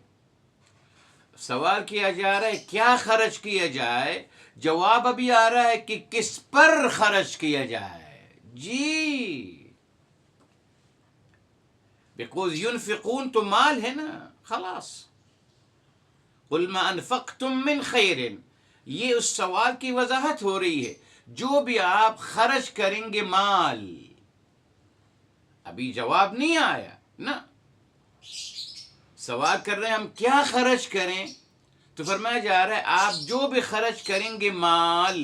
Speaker 1: سوال کیا جا رہا ہے کیا خرچ کیا جائے، جواب ابھی آ رہا ہے کہ کس پر خرچ کیا جائے. جی، بیکوز ينفقون تو مال ہے نا، خلاص. قل ما انفقتم من خیر، یہ اس سوال کی وضاحت ہو رہی ہے. جو بھی آپ خرچ کریں گے مال. ابھی جواب نہیں آیا نا، سوال کر رہے ہیں ہم کیا خرچ کریں، تو فرمایا جا رہا ہے آپ جو بھی خرچ کریں گے مال،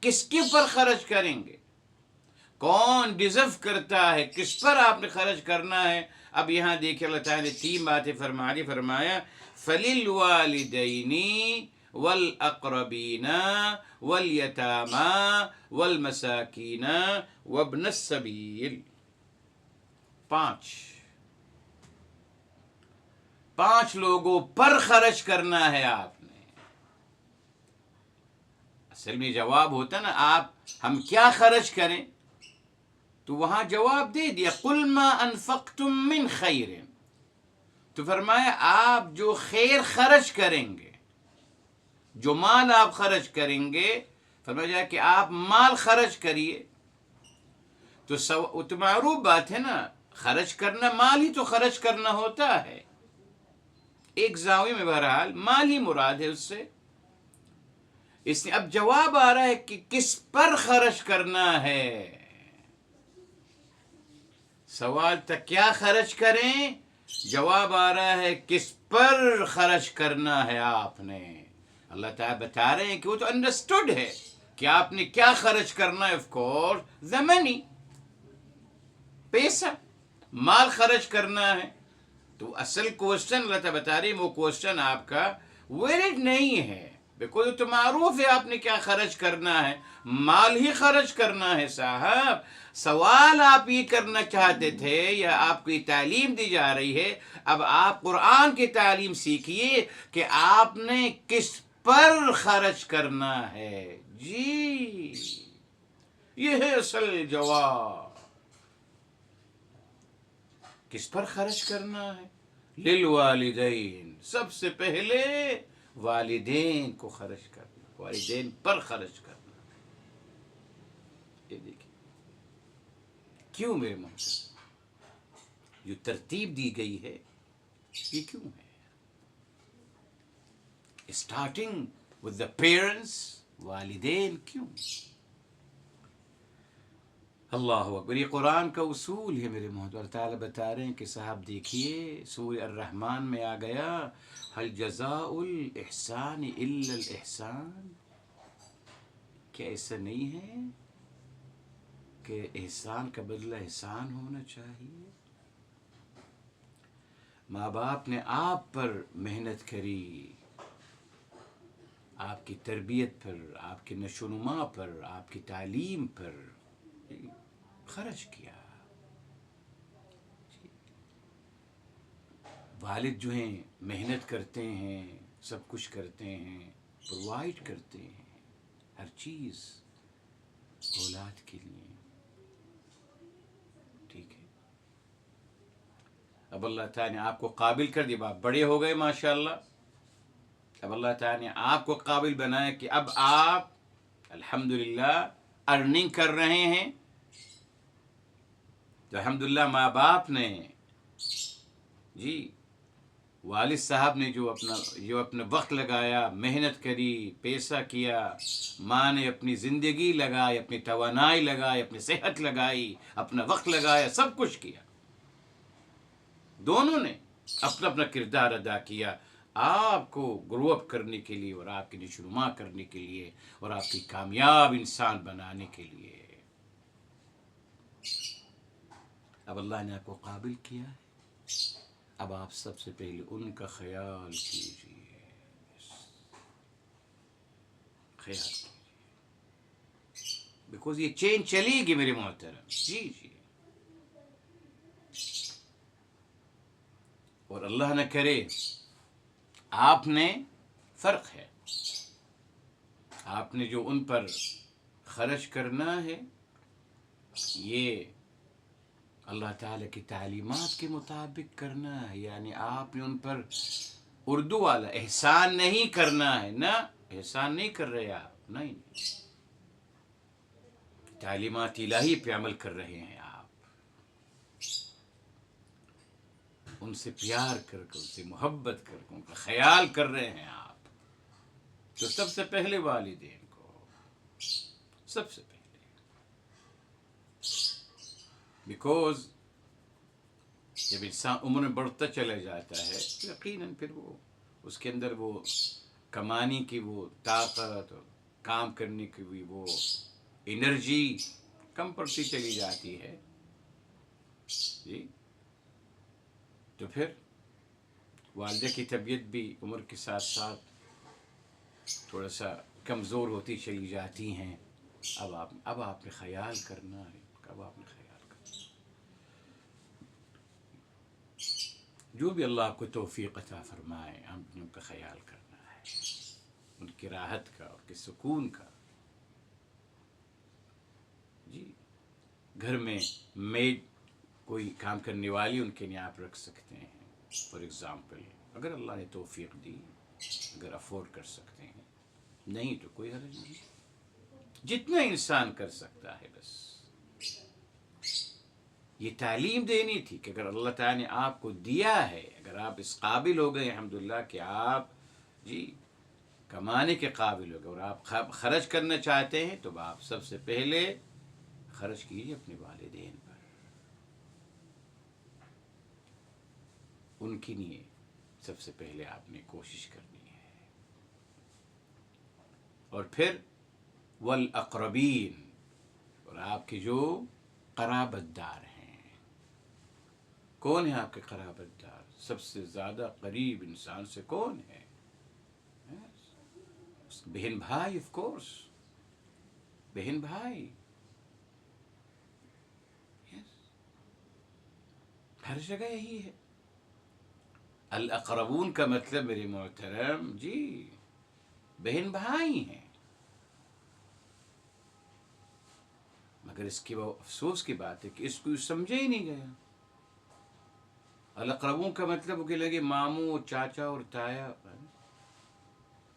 Speaker 1: کس کے پر خرچ کریں گے، کون ڈیزرو کرتا ہے، کس پر آپ نے خرچ کرنا ہے. اب یہاں دیکھیں اللہ تعالیٰ نے 3 باتیں فرمایا فَلِلْوَالِدَيْنِ وَالْأَقْرَبِينَ وَالْيَتَامَى وَالْمَسَاكِينَ وَابْنَ السَّبِيلِ. 5 لوگوں پر خرچ کرنا ہے آپ نے. اصل میں جواب ہوتا نا آپ ہم کیا خرچ کریں، تو وہاں جواب دے دیا قل ما انفقتم من خیر. تو فرمایا آپ جو خیر خرچ کریں گے، جو مال آپ خرچ کریں گے، فرمایا جائے کہ آپ مال خرچ کریے. تو معروف بات ہے نا، خرچ کرنا مال ہی تو خرچ کرنا ہوتا ہے. ایک زاویے میں بہرحال مال ہی مراد ہے اس سے. اس نے اب جواب آ رہا ہے کہ کس پر خرچ کرنا ہے. سوال تک کیا خرچ کریں، جواب آ رہا ہے کس پر خرچ کرنا ہے آپ نے. اللہ تعالیٰ بتا رہے ہیں کہ وہ تو انڈرسٹوڈ ہے کہ آپ نے کیا خرچ کرنا ہے. آف کورس the money، پیسہ، مال خرچ کرنا ہے. تو اصل کوشچن اللہ تعالیٰ بتا رہی ہے وہ کوشچن آپ کا ویلڈ نہیں ہے، بیکوز تو معروف ہے آپ نے کیا خرچ کرنا ہے، مال ہی خرچ کرنا ہے. صاحب سوال آپ یہ کرنا چاہتے تھے یا آپ کو یہ تعلیم دی جا رہی ہے، اب آپ قرآن کی تعلیم سیکھیے کہ آپ نے کس پر خرچ کرنا ہے. جی، یہ ہے اصل جواب. کس پر خرچ کرنا ہے؟ للوالدین، سب سے پہلے والدین کو خرچ کرنا، والدین پر خرچ کرنا. یہ دیکھیں کیوں میرے محترم جو ترتیب دی گئی ہے یہ کیوں ہے. اسٹارٹنگ ود دا پیرنٹس، والدین کیوں؟ اللہ اکبر، یہ قرآن کا اصول ہے میرے محترم. اللہ تعالیٰ بتا رہے ہیں کہ صاحب دیکھیے سورہ الرحمن میں آ گیا هل جزاء الاحسان الا الاحسان. کیا ایسا نہیں ہے کہ احسان کا بدلہ احسان ہونا چاہیے؟ ماں باپ نے آپ پر محنت کری، آپ کی تربیت پر، آپ کی نشو و نما پر، آپ کی تعلیم پر خرچ کیا. والد جو ہیں محنت کرتے ہیں، سب کچھ کرتے ہیں، پرووائڈ کرتے ہیں ہر چیز اولاد کے لیے. ٹھیک ہے، اب اللہ تعالیٰ نے آپ کو قابل کر دیا، آپ بڑے ہو گئے ماشاءاللہ. اب اللہ تعالیٰ نے آپ کو قابل بنایا کہ اب آپ الحمدللہ ارننگ کر رہے ہیں. تو الحمدللہ ماں باپ نے، جی والد صاحب نے جو اپنا وقت لگایا، محنت کری، پیسہ کیا، ماں نے اپنی زندگی لگائی، اپنی توانائی لگائی، اپنی صحت لگائی، اپنا وقت لگایا، سب کچھ کیا. دونوں نے اپنا اپنا کردار ادا کیا آپ کو گرو اپ کرنے کے لیے اور آپ کی نشوونما کرنے کے لیے اور آپ کی کامیاب انسان بنانے کے لیے. اب اللہ نے آپ کو قابل کیا ہے، اب آپ سب سے پہلے ان کا خیال کیجیے، خیال کیجیے، بیکوز یہ چین چلے گی میرے محترم. جی جی. اور اللہ نہ کرے آپ نے، فرق ہے، آپ نے جو ان پر خرچ کرنا ہے یہ اللہ تعالیٰ کی تعلیمات کے مطابق کرنا ہے، یعنی آپ نے ان پر اردو والا احسان نہیں کرنا ہے، نہ احسان نہیں کر رہے آپ، نہیں، تعلیمات الہی پہ عمل کر رہے ہیں آپ، ان سے پیار کر کے، ان سے محبت کر کے، ان کا خیال کر رہے ہیں آپ. تو سب سے پہلے والدین کو، سب سے پہلے، بیکوز جب انسان عمر میں بڑھتا چلا جاتا ہے یقیناً پھر وہ اس کے اندر وہ کمانے کی وہ طاقت اور کام کرنے کی بھی وہ انرجی کم پڑتی چلی جاتی ہے. جی. تو پھر والدہ کی طبیعت بھی عمر کے ساتھ ساتھ تھوڑا سا کمزور ہوتی چلی جاتی ہیں. اب آپ نے خیال کرنا ہے، اب آپ نے خیال کرنا ہے. جو بھی اللہ آپ کو توفیق عطا فرمائے، ہم نے ان کا خیال کرنا ہے، ان کی راحت کا، ان کے سکون کا. جی. گھر میں میڈ کوئی کام کرنے والی ان کے لیے آپ رکھ سکتے ہیں فار ایگزامپل، اگر اللہ نے توفیق دی، اگر افورڈ کر سکتے ہیں، نہیں تو کوئی حرج نہیں، جتنا انسان کر سکتا ہے. بس یہ تعلیم دینی تھی کہ اگر اللہ تعالیٰ نے آپ کو دیا ہے، اگر آپ اس قابل ہو گئے الحمدللہ کہ آپ جی کمانے کے قابل ہو گئے اور آپ خرچ کرنا چاہتے ہیں، تو آپ سب سے پہلے خرچ کیجیے اپنے والدین پر، ان کے لیے سب سے پہلے آپ نے کوشش کرنی ہے. اور پھر والاقربین، اور آپ کے جو قرابت دار ہیں. کون ہے آپ کے قرابت دار؟ سب سے زیادہ قریب انسان سے کون ہے؟ بہن بھائی، آف کورس، بہن بھائی. ہر جگہ یہی ہے. الاقربون کا مطلب میرے محترم جی بہن بھائی ہیں. مگر اس کی وہ افسوس کی بات ہے کہ اس کو سمجھا ہی نہیں گیا. الاقربون کا مطلب وہ کہ لگے ماموں اور چاچا اور تایا.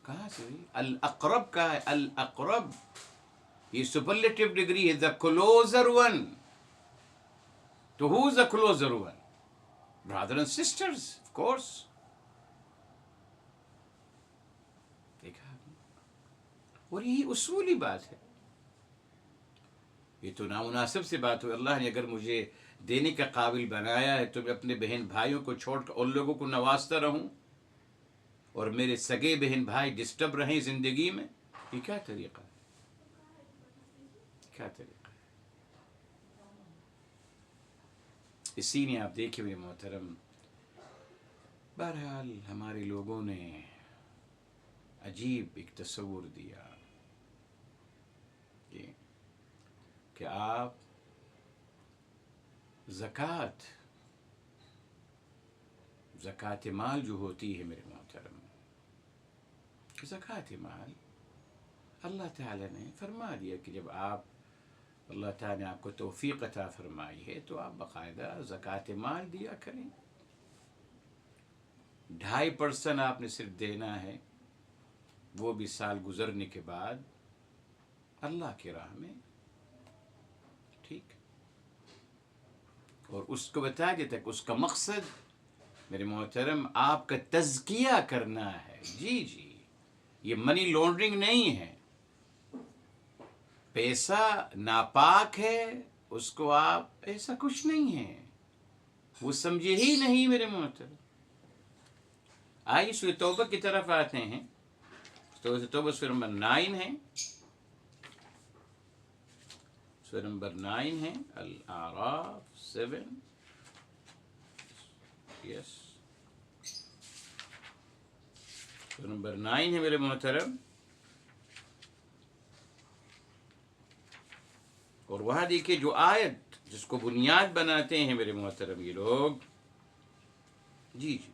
Speaker 1: کہاں سے؟ الاقرب کا ہے، الاقرب یہ سپرلیٹو ڈگری ہے، the closer one. تو who is the closer one? Brother and sisters, of course. دیکھا آپ نے؟ اور یہی اصولی بات ہے. یہ تو نامناسب سی بات ہوئی. اللہ نے اگر مجھے دینے کا قابل بنایا ہے تو میں اپنے بہن بھائیوں کو چھوڑ کر ان لوگوں کو نوازتا رہوں اور میرے سگے بہن بھائی ڈسٹرب رہیں زندگی میں؟ یہ کیا طریقہ ہے؟ کیا طریقہ ہے؟ اسی لیے آپ دیکھیں میرے محترم، بہرحال ہمارے لوگوں نے عجیب ایک تصور دیا کہ آپ زکوٰۃ مال جو ہوتی ہے میرے محترم، زکوٰۃ مال اللہ تعالیٰ نے فرما دیا کہ جب اللہ تعالیٰ نے آپ کو توفیق عطا فرمائی ہے تو آپ باقاعدہ زکوٰۃ مال دیا کریں. 2.5% آپ نے صرف دینا ہے، وہ بھی سال گزرنے کے بعد اللہ کی راہ میں. ٹھیک. اور اس کو بتا دیتا کہ اس کا مقصد میرے محترم آپ کا تزکیہ کرنا ہے. جی جی، یہ منی لانڈرنگ نہیں ہے. پیسہ ناپاک ہے، اس کو آپ ایسا کچھ نہیں ہے، وہ سمجھے ہی نہیں میرے محترم. آئیے سورۃ توبہ کی طرف آتے ہیں. سورۃ توبہ سورہ نمبر 9 ہے. سورہ نمبر 9 ہے الاعراف 7. یس، سورہ نمبر 9 ہے میرے محترم. اور وہاں دیکھیے جو آیت جس کو بنیاد بناتے ہیں میرے محترم یہ لوگ. جی جی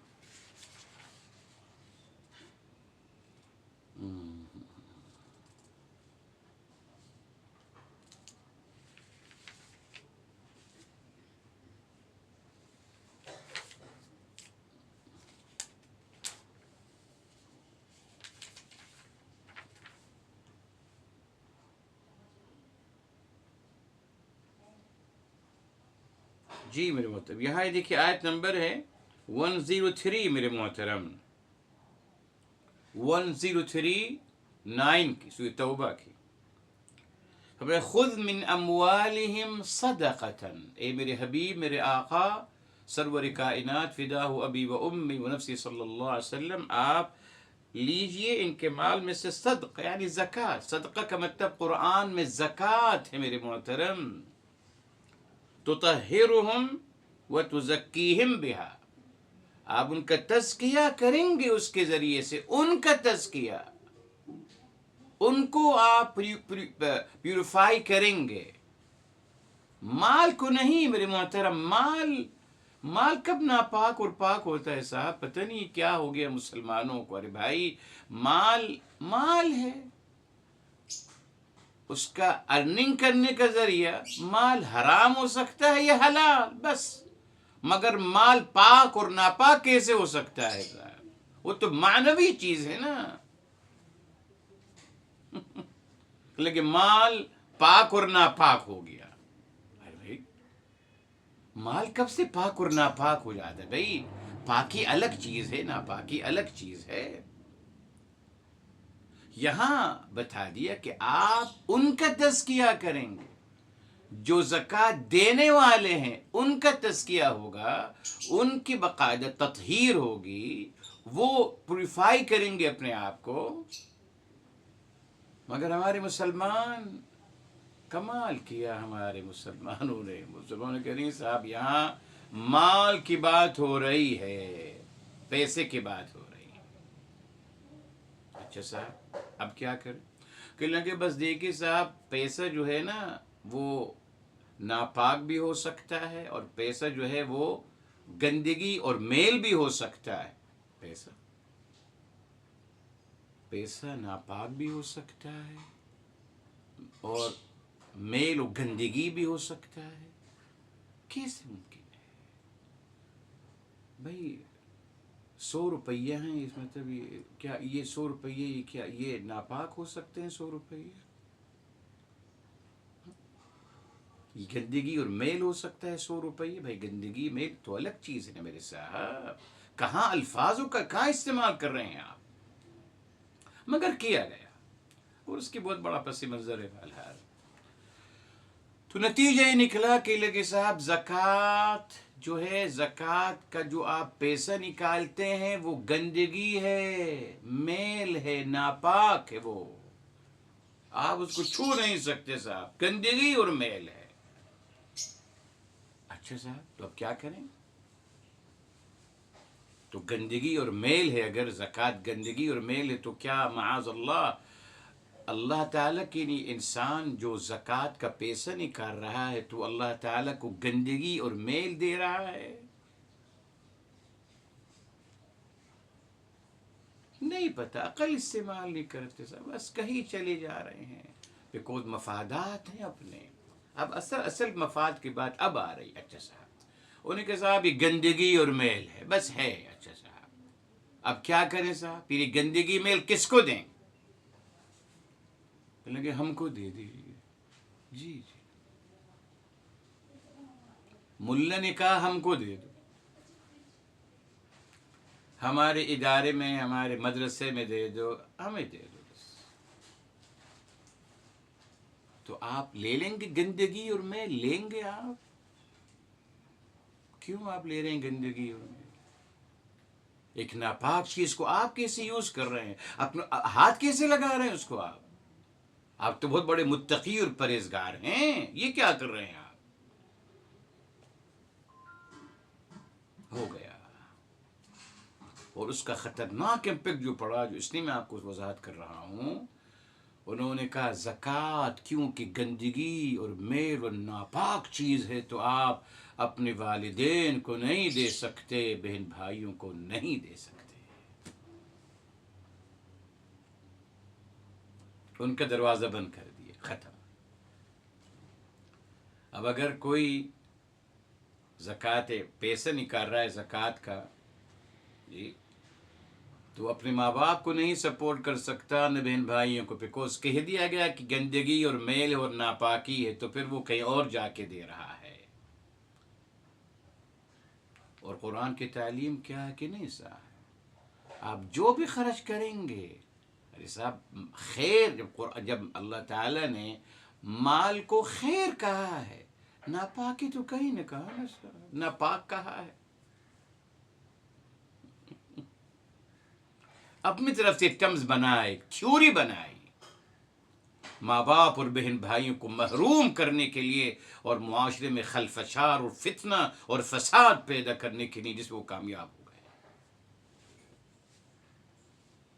Speaker 1: جی میرے محترم، یہاں یہ دیکھیے آیت نمبر ہے 103 میرے محترم، 103 کی سورہ توبہ کی. خذ من اموالہم صدقتا، اے میرے حبیب، میرے آقا سرور کائنات فداہ ابی و امی و نفسی صلی اللہ علیہ وسلم، آپ لیجئے ان کے مال میں سے صدقہ، یعنی زکوٰۃ. صدقہ کا مطلب قرآن میں زکوٰۃ ہے میرے محترم. تطہرہم و تزکیہم بہا، آپ ان کا تزکیہ کریں گے اس کے ذریعے سے. ان کا تزکیہ، ان کو آپ پیوریفائی کریں گے، مال کو نہیں میرے محترم. مال کب ناپاک اور پاک ہوتا ہے صاحب؟ پتہ نہیں کیا ہو گیا مسلمانوں کو. ارے بھائی، مال ہے، اس کا ارننگ کرنے کا ذریعہ. مال حرام ہو سکتا ہے یا حلال بس، مگر مال پاک اور ناپاک کیسے ہو سکتا ہے صاحب؟ وہ تو معنوی چیز ہے نا. لیکن مال پاک اور ناپاک ہو گیا. ارے بھائی، مال کب سے پاک اور ناپاک ہو جاتا ہے بھائی؟ پاکی الگ چیز ہے، ناپاکی الگ چیز ہے. یہاں بتا دیا کہ آپ ان کا تزکیہ کریں گے، جو زکوٰۃ دینے والے ہیں ان کا تزکیہ ہوگا، ان کی باقاعدہ تطہیر ہوگی، وہ پیوریفائی کریں گے اپنے آپ کو. مگر ہمارے مسلمان کمال کیا، ہمارے مسلمانوں نے کہہ رہی صاحب یہاں مال کی بات ہو رہی ہے، پیسے کی بات ہو رہی ہے. اچھا صاحب اب کیا کریں؟ کہ بس دیکھیے صاحب، پیسہ جو ہے نا وہ ناپاک بھی ہو سکتا ہے، اور پیسہ جو ہے وہ گندگی اور میل بھی ہو سکتا ہے. پیسہ ناپاک بھی ہو سکتا ہے اور میل و گندگی بھی ہو سکتا ہے. کیسے ممکن ہے بھائی؟ 100 روپیہ ہیں، اس مطلب کیا یہ 100 روپیہ کیا یہ ناپاک ہو سکتے ہیں؟ 100 روپیہ گندگی اور میل ہو سکتا ہے 100 روپیہ؟ بھائی گندگی میل تو الگ چیز ہے نا میرے صاحب. کہاں الفاظوں کا کہاں استعمال کر رہے ہیں آپ؟ مگر کیا گیا، اور اس کی بہت بڑا پس منظر ہے. فیلحال تو نتیجہ یہ نکلا کہ لگے صاحب زکوٰۃ جو ہے، زکوٰۃ کا جو آپ پیسہ نکالتے ہیں وہ گندگی ہے، میل ہے، ناپاک ہے. وہ آپ اس کو چھو نہیں سکتے صاحب، گندگی اور میل ہے. اچھا صاحب تو اب کیا کریں؟ تو گندگی اور میل ہے، اگر زکوٰۃ گندگی اور میل ہے تو کیا معاذ اللہ تعالیٰ کے لیے انسان جو زکوٰۃ کا پیسہ نکال رہا ہے تو اللہ تعالیٰ کو گندگی اور میل دے رہا ہے؟ نہیں پتہ، عقل استعمال نہیں کرتے صاحب، بس کہیں چلے جا رہے ہیں. بیکوز مفادات ہیں اپنے. اب اصل مفاد کی بات اب آ رہی. اچھا صاحب انہیں کہ صاحب یہ گندگی اور میل ہے، بس ہے. اچھا صاحب اب کیا کریں صاحب؟ پھر یہ گندگی میل کس کو دیں؟ لگے ہم کو دے دیجیے. جی جی، ملا نے کہا ہم کو دے دو، ہمارے ادارے میں، ہمارے مدرسے میں دے دو، ہمیں دے دو بس. تو آپ لے لیں گے گندگی اور میل؟ لیں گے آپ؟ کیوں آپ لے رہے ہیں گندگی اور میل؟ ایک ناپاک چیز کو آپ کیسے یوز کر رہے ہیں؟ اپنا ہاتھ کیسے لگا رہے ہیں اس کو آپ؟ آپ تو بہت بڑے متقی اور پرہیزگار ہیں، یہ کیا کر رہے ہیں آپ؟ ہو گیا۔ اور اس کا خطرناک امپیکٹ جو پڑا، جو اس لیے میں آپ کو وضاحت کر رہا ہوں، انہوں نے کہا زکوٰۃ کیونکہ گندگی اور میل اور ناپاک چیز ہے تو آپ اپنے والدین کو نہیں دے سکتے، بہن بھائیوں کو نہیں دے سکتے۔ ان کا دروازہ بند کر دیا، ختم۔ اب اگر کوئی زکوٰۃ پیسہ نکال رہا ہے زکوٰۃ کا، جی، تو اپنے ماں باپ کو نہیں سپورٹ کر سکتا نہ بہن بھائیوں کو، بیکوز کہہ دیا گیا کہ گندگی اور میل اور ناپاکی ہے، تو پھر وہ کہیں اور جا کے دے رہا ہے۔ اور قرآن کی تعلیم کیا ہے کہ نہیں صاحب، آپ جو بھی خرچ کریں گے، ارے صاحب خیر، جب اللہ تعالیٰ نے مال کو خیر کہا ہے، ناپاکی تو کہیں نہ کہا نا صاحب، ناپاک کہا ہے۔ اپنی طرف سے ٹرمز بنائے، تھیوری بنائی، ماں باپ اور بہن بھائیوں کو محروم کرنے کے لیے اور معاشرے میں خلفشار اور فتنہ اور فساد پیدا کرنے کے لیے، جس میں وہ کامیاب ہو گئے،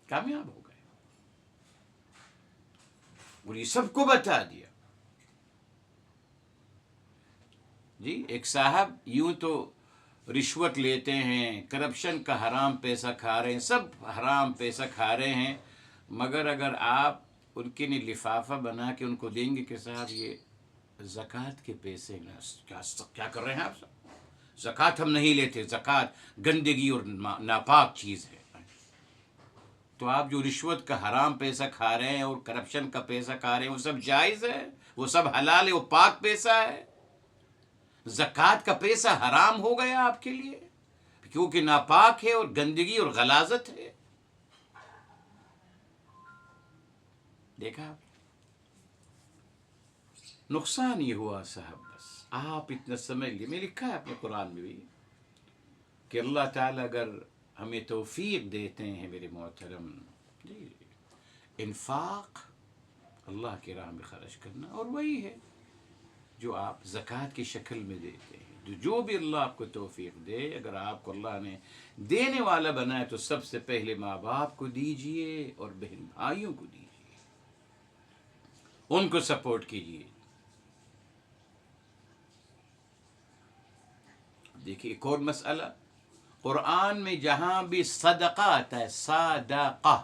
Speaker 1: کامیاب ہو گئے، اور یہ سب کو بتا دیا۔ جی، ایک صاحب یوں تو رشوت لیتے ہیں، کرپشن کا حرام پیسہ کھا رہے ہیں، سب حرام پیسہ کھا رہے ہیں، مگر اگر آپ ان کے لیے لفافہ بنا کے ان کو دیں گے کہ صاحب یہ زکوٰۃ کے پیسے ہیں، کیا کر رہے ہیں آپ؟ زکوٰۃ ہم نہیں لیتے، زکوٰۃ گندگی اور ناپاک چیز ہے۔ تو آپ جو رشوت کا حرام پیسہ کھا رہے ہیں اور کرپشن کا پیسہ کھا رہے ہیں، وہ سب جائز ہے، وہ سب حلال ہے، وہ پاک پیسہ ہے۔ زکوٰۃ کا پیسہ حرام ہو گیا آپ کے لیے کیونکہ ناپاک ہے اور گندگی اور غلاظت ہے۔ دیکھا آپ، نقصان یہ ہوا صاحب، بس آپ اتنا سمجھ لیے، میں لکھا ہے اپنے قرآن میں بھی کہ اللہ تعالیٰ اگر ہمیں توفیق دیتے ہیں میرے محترم، جی، انفاق اللہ کی راہ میں خرچ کرنا، اور وہی ہے جو آپ زکوٰۃ کی شکل میں دیتے ہیں۔ جو بھی اللہ آپ کو توفیق دے، اگر آپ کو اللہ نے دینے والا بنائے تو سب سے پہلے ماں باپ کو دیجئے اور بہن بھائیوں کو دیجئے، ان کو سپورٹ کیجئے۔ دیکھیے ایک اور مسئلہ، قرآن میں جہاں بھی صدقہ آتا ہے، صدقہ،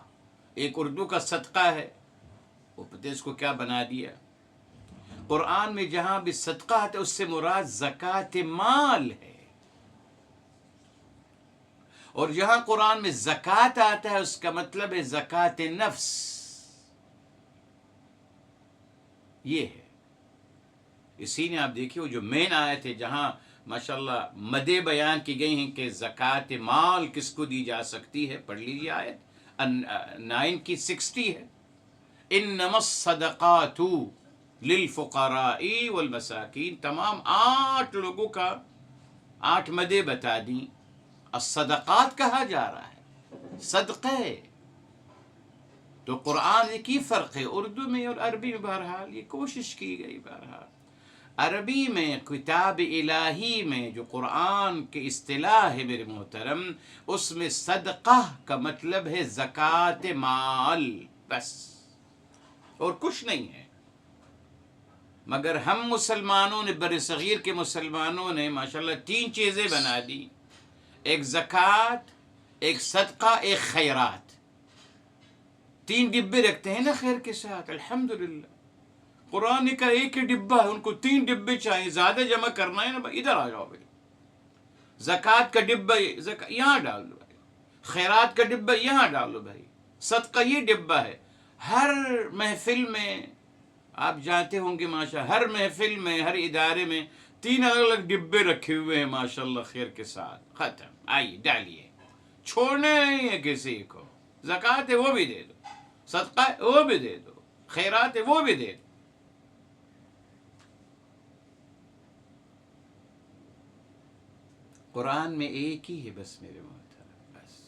Speaker 1: ایک اردو کا صدقہ ہے، وہ پتہ اس کو کیا بنا دیا، قرآن میں جہاں بھی صدقہ آتا ہے اس سے مراد زکوٰۃ مال ہے، اور جہاں قرآن میں زکوٰۃ آتا ہے اس کا مطلب ہے زکوٰۃ نفس، یہ ہے۔ اسی نے آپ دیکھیے وہ جو مین آیت ہے جہاں ماشاءاللہ مدیں بیان کی گئی ہیں کہ زکوٰۃ مال کس کو دی جا سکتی ہے، پڑھ لیجیے آیت 9 کی 60 ہے، انما الصدقات للفقراء والمساکین، تمام 8 لوگوں کا 8 مدیں بتا دیں، الصدقات کہا جا رہا ہے، صدقے۔ تو قرآن ایک ہی فرق ہے اردو میں اور عربی میں، بہرحال یہ کوشش کی گئی، بہرحال عربی میں کتاب الہی میں جو قرآن کی اصطلاح ہے میرے محترم، اس میں صدقہ کا مطلب ہے زکوٰۃ مال، بس اور کچھ نہیں ہے۔ مگر ہم مسلمانوں نے، بر صغیر کے مسلمانوں نے ماشاءاللہ 3 چیزیں بنا دی، ایک زکوٰۃ، ایک صدقہ، ایک خیرات، 3 ڈبے رکھتے ہیں نا خیر کے ساتھ، الحمدللہ۔ قرآن کا ایک ہی ڈبہ ہے، ان کو 3 ڈبے چاہیے، زیادہ جمع کرنا ہے نا بھائی، ادھر آ جاؤ بھائی، زکوٰۃ کا ڈبہ یہاں ڈال دو بھائی، خیرات کا ڈبہ یہاں ڈال دو بھائی، صدقہ یہ ڈبہ ہے۔ ہر محفل میں آپ جانتے ہوں گے ہر محفل میں، ہر ادارے میں 3 الگ الگ ڈبے رکھے ہوئے ہیں ماشاءاللہ خیر کے ساتھ، ختم، آئیے ڈالیے، چھوڑنے نہیں ہے کسی کو، زکوٰۃ ہے وہ بھی دے دو، صدقہ ہے وہ بھی دے دو، خیرات ہے وہ بھی دے دو۔ قرآن میں ایک ہی ہے بس میرے محترم، بس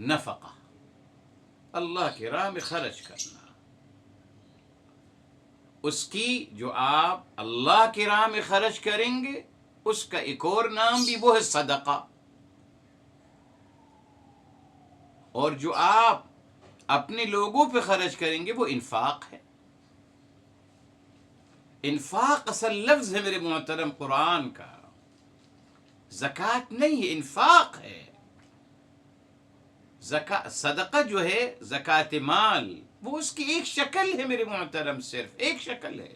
Speaker 1: نفقہ، اللہ کی راہ میں خرچ کرنا، اس کی جو آپ اللہ کی راہ میں خرچ کریں گے اس کا ایک اور نام بھی وہ ہے صدقہ، اور جو آپ اپنے لوگوں پہ خرچ کریں گے وہ انفاق ہے۔ انفاق اصل لفظ ہے میرے محترم قرآن کا، زکوٰۃ نہیں ہے، انفاق ہے۔ صدقہ جو ہے زکوٰۃ مال، وہ اس کی ایک شکل ہے میرے محترم، صرف ایک شکل ہے،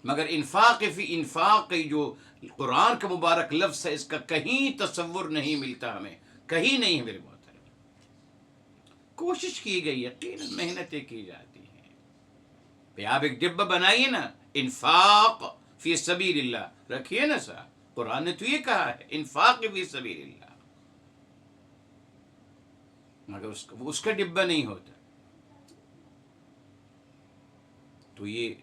Speaker 1: مگر انفاق فی انفاق جو قرآن کا مبارک لفظ ہے اس کا کہیں تصور نہیں ملتا ہمیں، کہیں نہیں ہے میرے محترم۔ کوشش کی گئی، یقیناً محنتیں کی جاتی ہیں، پہ آپ ایک ڈبہ بنائیے نا، انفاق فی سبیل اللہ رکھیے نا صاحب، قرآن نے تو یہ کہا ہے انفاق فی سبیل اللہ، مگر اس کا ڈبہ نہیں ہوتا۔ تو یہ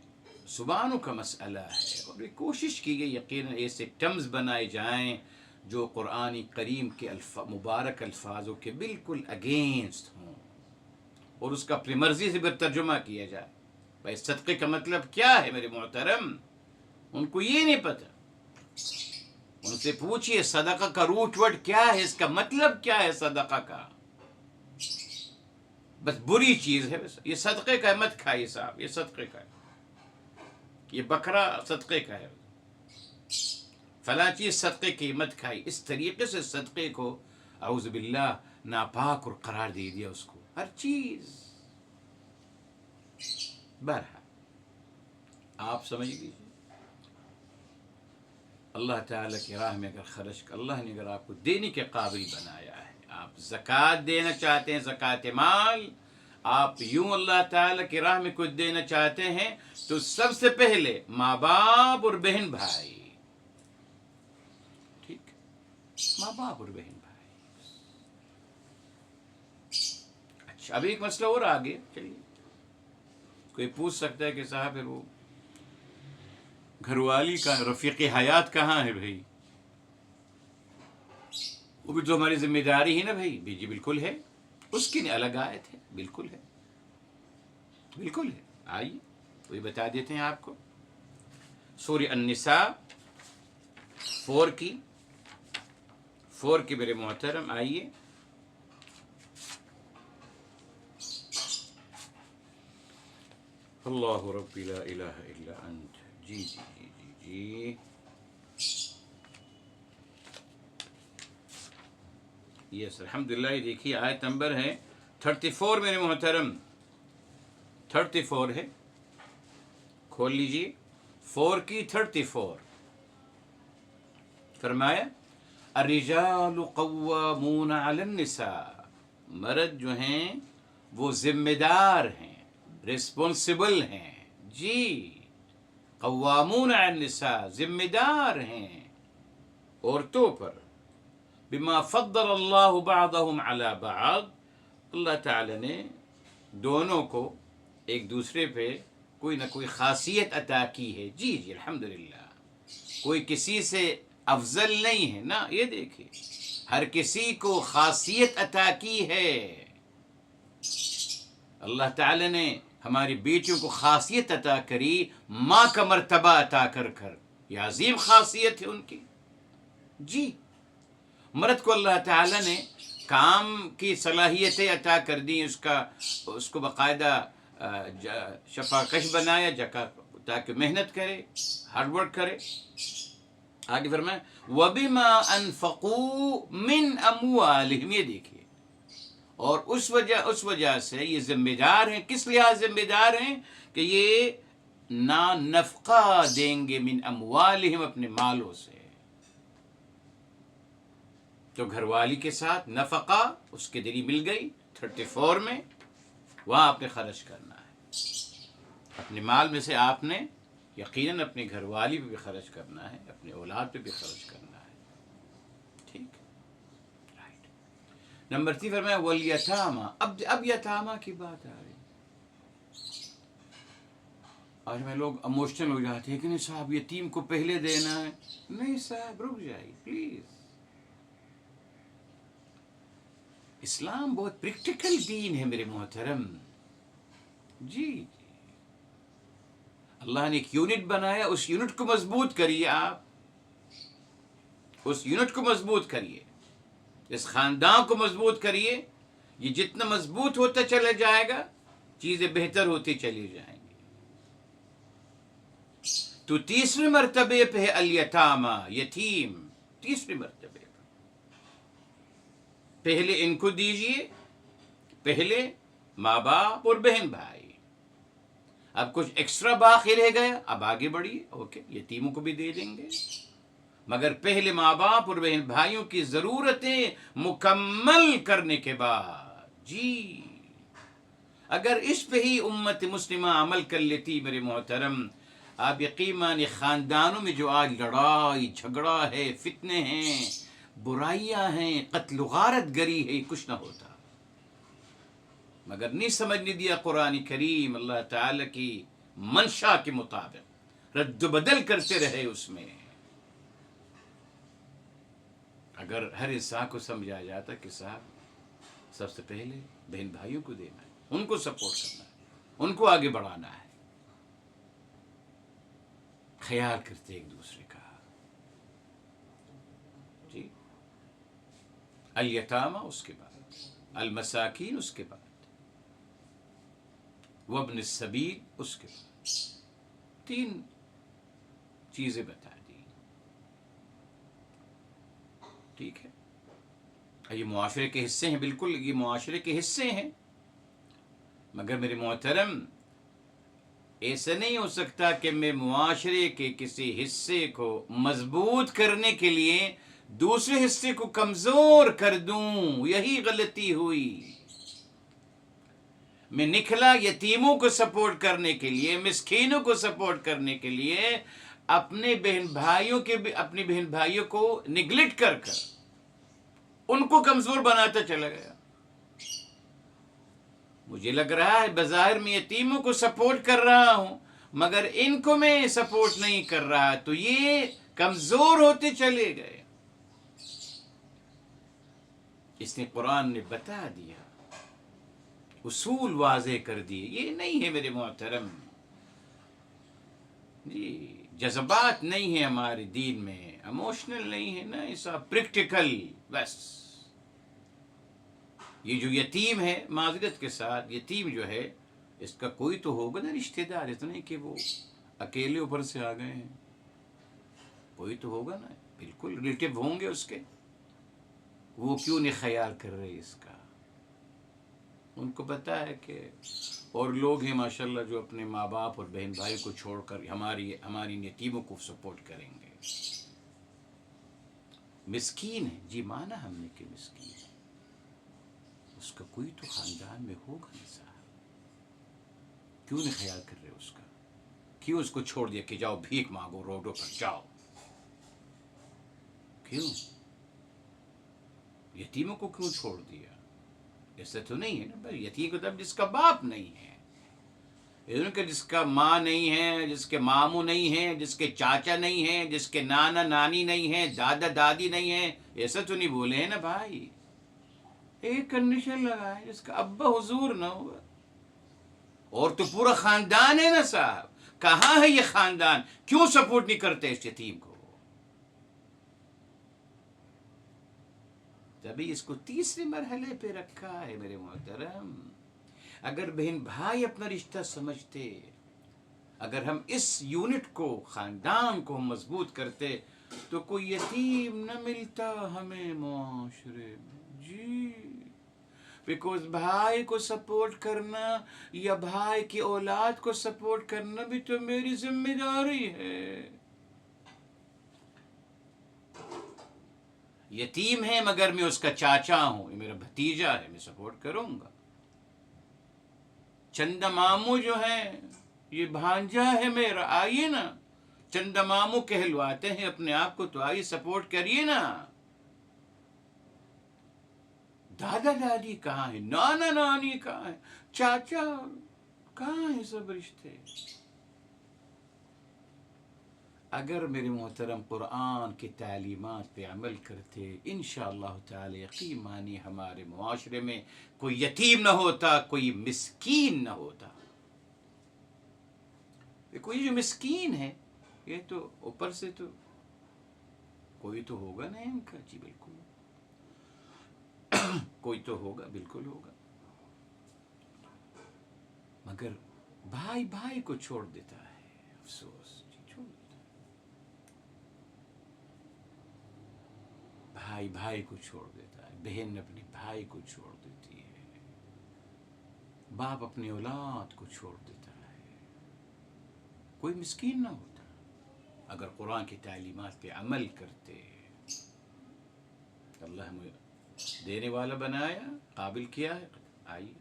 Speaker 1: زبانوں کا مسئلہ ہے، اور یہ کوشش کی گئی یقیناً ایسے ٹرمز بنائے جائیں جو قرآن کریم کے مبارک الفاظوں کے بالکل اگینسٹ ہوں، اور اس کا اپنی مرضی سے پھر ترجمہ کیا جائے۔ بھائی صدقے کا مطلب کیا ہے میرے محترم؟ ان کو یہ نہیں پتہ، ان سے پوچھئے صدقہ کا روٹ ورڈ کیا ہے، اس کا مطلب کیا ہے صدقہ کا؟ بس بری چیز ہے، بس یہ صدقے کا ہے، مت کھائیے صاحب، یہ صدقے کا ہے، یہ بکرا صدقے کا ہے، فلاں چیز صدقے کی مت کھائی۔ اس طریقے سے صدقے کو اعوذ باللہ ناپاک اور قرار دے دیا اس کو، ہر چیز۔ بہرحال آپ سمجھ لیجیے، اللہ تعالیٰ کی راہ میں اگر خرچ، اللہ نے اگر آپ کو دینے کے قابل بنایا ہے، آپ زکوٰۃ دینا چاہتے ہیں، زکوٰۃ مال، آپ یوں اللہ تعالیٰ کی راہ میں کچھ دینا چاہتے ہیں، تو سب سے پہلے ماں باپ اور بہن بھائی، ٹھیک، ماں باپ اور بہن بھائی۔ اچھا، اب ایک مسئلہ اور آگے، چلیے کوئی پوچھ سکتا ہے کہ صاحب پھر وہ گھر والی کا رفیق حیات کہاں ہے بھائی؟ وہ بھی تو ہماری ذمہ داری ہے نا بھائی۔ جی بالکل ہے، اس کی الگ آیت ہے، بالکل ہے، بالکل ہے۔ آئیے وہی بتا دیتے ہیں آپ کو، سورہ النساء 4 کی میرے محترم، آئیے اللہ ربی لا الہ الا انت، جی جی جی جی جی، یس الحمدللہ۔ یہ دیکھیے آیت نمبر ہے 34 میرے محترم، 34 ہے، کھول لیجیے 4 کی 34۔ فرمایا الرجال قوامون علی النساء، مرد جو ہیں وہ ذمہ دار ہیں، ریسپونسبل ہیں، جی، قوامون علی النساء، ذمہ دار ہیں عورتوں پر، بما فضل اللہ بعضهم علی بعض، اللہ تعالی نے دونوں کو ایک دوسرے پہ کوئی نہ کوئی خاصیت عطا کی ہے، جی جی الحمدللہ، کوئی کسی سے افضل نہیں ہے نا، یہ دیکھیے ہر کسی کو خاصیت عطا کی ہے۔ اللہ تعالی نے ہماری بیٹیوں کو خاصیت عطا کری، ماں کا مرتبہ عطا کر کر، یہ عظیم خاصیت ہے ان کی، جی۔ مرد کو اللہ تعالی نے کام کی صلاحیتیں عطا کر دی، اس کو باقاعدہ شفاکش بنایا تاکہ محنت کرے، ہارڈ ورک کرے۔ آگے فرمائیں وَبِمَا أَنفَقُوا مِنْ أَمْوَالِهِمْ، یہ دیکھیے، اور اس وجہ سے یہ ذمہ دار ہیں، کس لحاظ ذمہ دار ہیں کہ یہ نفقہ دیں گے، من اموالہم، اپنے مالوں سے۔ تو گھر والی کے ساتھ نفقہ اس کے دلی مل گئی 34 میں، وہاں آپ نے خرچ کرنا ہے اپنے مال میں سے، آپ نے یقیناً اپنے گھر والی پہ بھی خرچ کرنا ہے، اپنے اولاد پہ بھی خرچ کرنا ہے، ٹھیک، رائٹ۔ نمبر 3 فرمایا والیتامی، اب یتاما کی بات آ رہی۔ آج میں لوگ اموشنل ہو جاتے ہیں کہ نہیں صاحب یتیم کو پہلے دینا ہے، نہیں صاحب رک جائیے پلیز، اسلام بہت پریکٹیکل دین ہے میرے محترم، جی اللہ نے ایک یونٹ بنایا، اس یونٹ کو مضبوط کریے، آپ اس یونٹ کو مضبوط کریے، اس خاندان کو مضبوط کریے. یہ جتنا مضبوط ہوتا چلا جائے گا چیزیں بہتر ہوتی چلی جائیں گی. تو تیسرے مرتبے پہ ہے الیتامہ، یتیم. تیسرے مرتبے پہ پہلے ان کو دیجئے، پہلے ماں باپ اور بہن بھائی. اب کچھ ایکسٹرا باقی رہ گیا، اب آگے بڑھیے، اوکے یتیموں کو بھی دے دیں گے، مگر پہلے ماں باپ اور بہن بھائیوں کی ضرورتیں مکمل کرنے کے بعد. جی اگر اس پہ ہی امت مسلمہ عمل کر لیتی میرے محترم، آپ یقین مانیں خاندانوں میں جو آج لڑائی جھگڑا ہے، فتنے ہیں، برائیاں ہیں، قتل و غارت گری ہے، کچھ نہ ہوتا. مگر نہیں سمجھنے دیا قرآن کریم اللہ تعالی کی منشا کے مطابق، رد و بدل کرتے رہے اس میں. اگر ہر انسان کو سمجھا جاتا کہ صاحب سب سے پہلے بہن بھائیوں کو دینا ہے، ان کو سپورٹ کرنا ہے، ان کو آگے بڑھانا ہے، خیال کرتے ایک دوسرے کا. جی الیتامہ اس کے بعد، المساکین اس کے بعد، وابن السبیل اس کے بعد. 3 چیزیں بتا دی. ٹھیک ہے، یہ معاشرے کے حصے ہیں، بالکل یہ معاشرے کے حصے ہیں. مگر میرے محترم ایسا نہیں ہو سکتا کہ میں معاشرے کے کسی حصے کو مضبوط کرنے کے لیے دوسرے حصے کو کمزور کر دوں. یہی غلطی ہوئی. میں نکلا یتیموں کو سپورٹ کرنے کے لیے، مسکینوں کو سپورٹ کرنے کے لیے، اپنے اپنے بہن بھائیوں کو نگلیکٹ کر ان کو کمزور بناتا چلا گیا. مجھے لگ رہا ہے بظاہر میں یتیموں کو سپورٹ کر رہا ہوں، مگر ان کو میں سپورٹ نہیں کر رہا، تو یہ کمزور ہوتے چلے گئے. اس نے قرآن نے بتا دیا، اصول واضح کر دیے. یہ نہیں ہے میرے محترم، جی جذبات نہیں ہے ہمارے دین میں، ایموشنل نہیں ہے نا، ایسا پریکٹیکل. بس یہ جو یتیم ہے، معذرت کے ساتھ یتیم جو ہے، اس کا کوئی تو ہوگا نا رشتہ دار، اس نہیں کہ وہ اکیلے اوپر سے آ گئے ہیں. کوئی تو ہوگا نا، بالکل ریلیٹیو ہوں گے اس کے. وہ کیوں نہیں خیال کر رہے اس کا؟ ان کو پتا ہے کہ اور لوگ ہیں ماشاءاللہ جو اپنے ماں باپ اور بہن بھائی کو چھوڑ کر ہماری یتیموں کو سپورٹ کریں گے. مسکین ہے، جی مانا ہم نے کہ مسکین ہے، اس کا کوئی تو خاندان میں ہوگا نا صاحب. کیوں نہیں خیال کر رہے اس کا؟ کیوں اس کو چھوڑ دیا کہ جاؤ بھیک مانگو روڈوں پر جاؤ؟ کیوں یتیموں کو کیوں چھوڑ دیا؟ ایسا تو نہیں ہے نا بھائی. یتیم کو تب جس کا باپ نہیں ہے، جس کا ماں نہیں ہے، جس کے ماموں نہیں ہیں، جس کے چاچا نہیں ہیں، جس کے نانا نانی نہیں ہیں، دادا دادی نہیں ہیں. ایسا تو نہیں بولے ہیں نا بھائی. ایک کنڈیشن لگائے جس کا ابا حضور نہ ہوگا، اور تو پورا خاندان ہے نا صاحب. کہاں ہے یہ خاندان؟ کیوں سپورٹ نہیں کرتے اس یتیم کو؟ تبھی اس کو تیسرے مرحلے پہ رکھا ہے میرے محترم. اگر بہن بھائی اپنا رشتہ سمجھتے، اگر ہم اس یونٹ کو، خاندان کو مضبوط کرتے، تو کوئی یتیم نہ ملتا ہمیں معاشرے میں. جی بیکوز بھائی کو سپورٹ کرنا یا بھائی کی اولاد کو سپورٹ کرنا بھی تو میری ذمہ داری ہے. یتیم ہے مگر میں اس کا چاچا ہوں، یہ میرا بھتیجا ہے، میں سپورٹ کروں گا. چندا ماموں جو ہیں، یہ بھانجا ہے میرا، آئیے نا. چندا ماموں کہلواتے ہیں اپنے آپ کو، تو آئیے سپورٹ کریے نا. دادا دادی کہاں ہیں؟ نانا نانی کہاں ہیں؟ چاچا کہاں ہیں؟ سب رشتے. اگر میرے محترم قرآن کی تعلیمات پہ عمل کرتے، انشاءاللہ تعالی یقین مانی ہمارے معاشرے میں کوئی یتیم نہ ہوتا، کوئی مسکین نہ ہوتا. دیکھو یہ جو مسکین ہے یہ تو اوپر سے تو کوئی تو ہوگا نا ان کا، جی بالکل کوئی تو ہوگا، بالکل ہوگا، مگر بھائی بھائی کو چھوڑ دیتا ہے، افسوس جی، چھوڑ دیتا ہے، بھائی بھائی کو چھوڑ دیتا ہے، بہن اپنے بھائی کو چھوڑ دیتی ہے، باپ اپنی اولاد کو چھوڑ دیتا ہے، کوئی مسکین نہ ہوتا اگر قرآن کی تعلیمات پہ عمل کرتے۔ اللہ ہمیں دینے والا بنایا، قابل کیا ہے، آئیے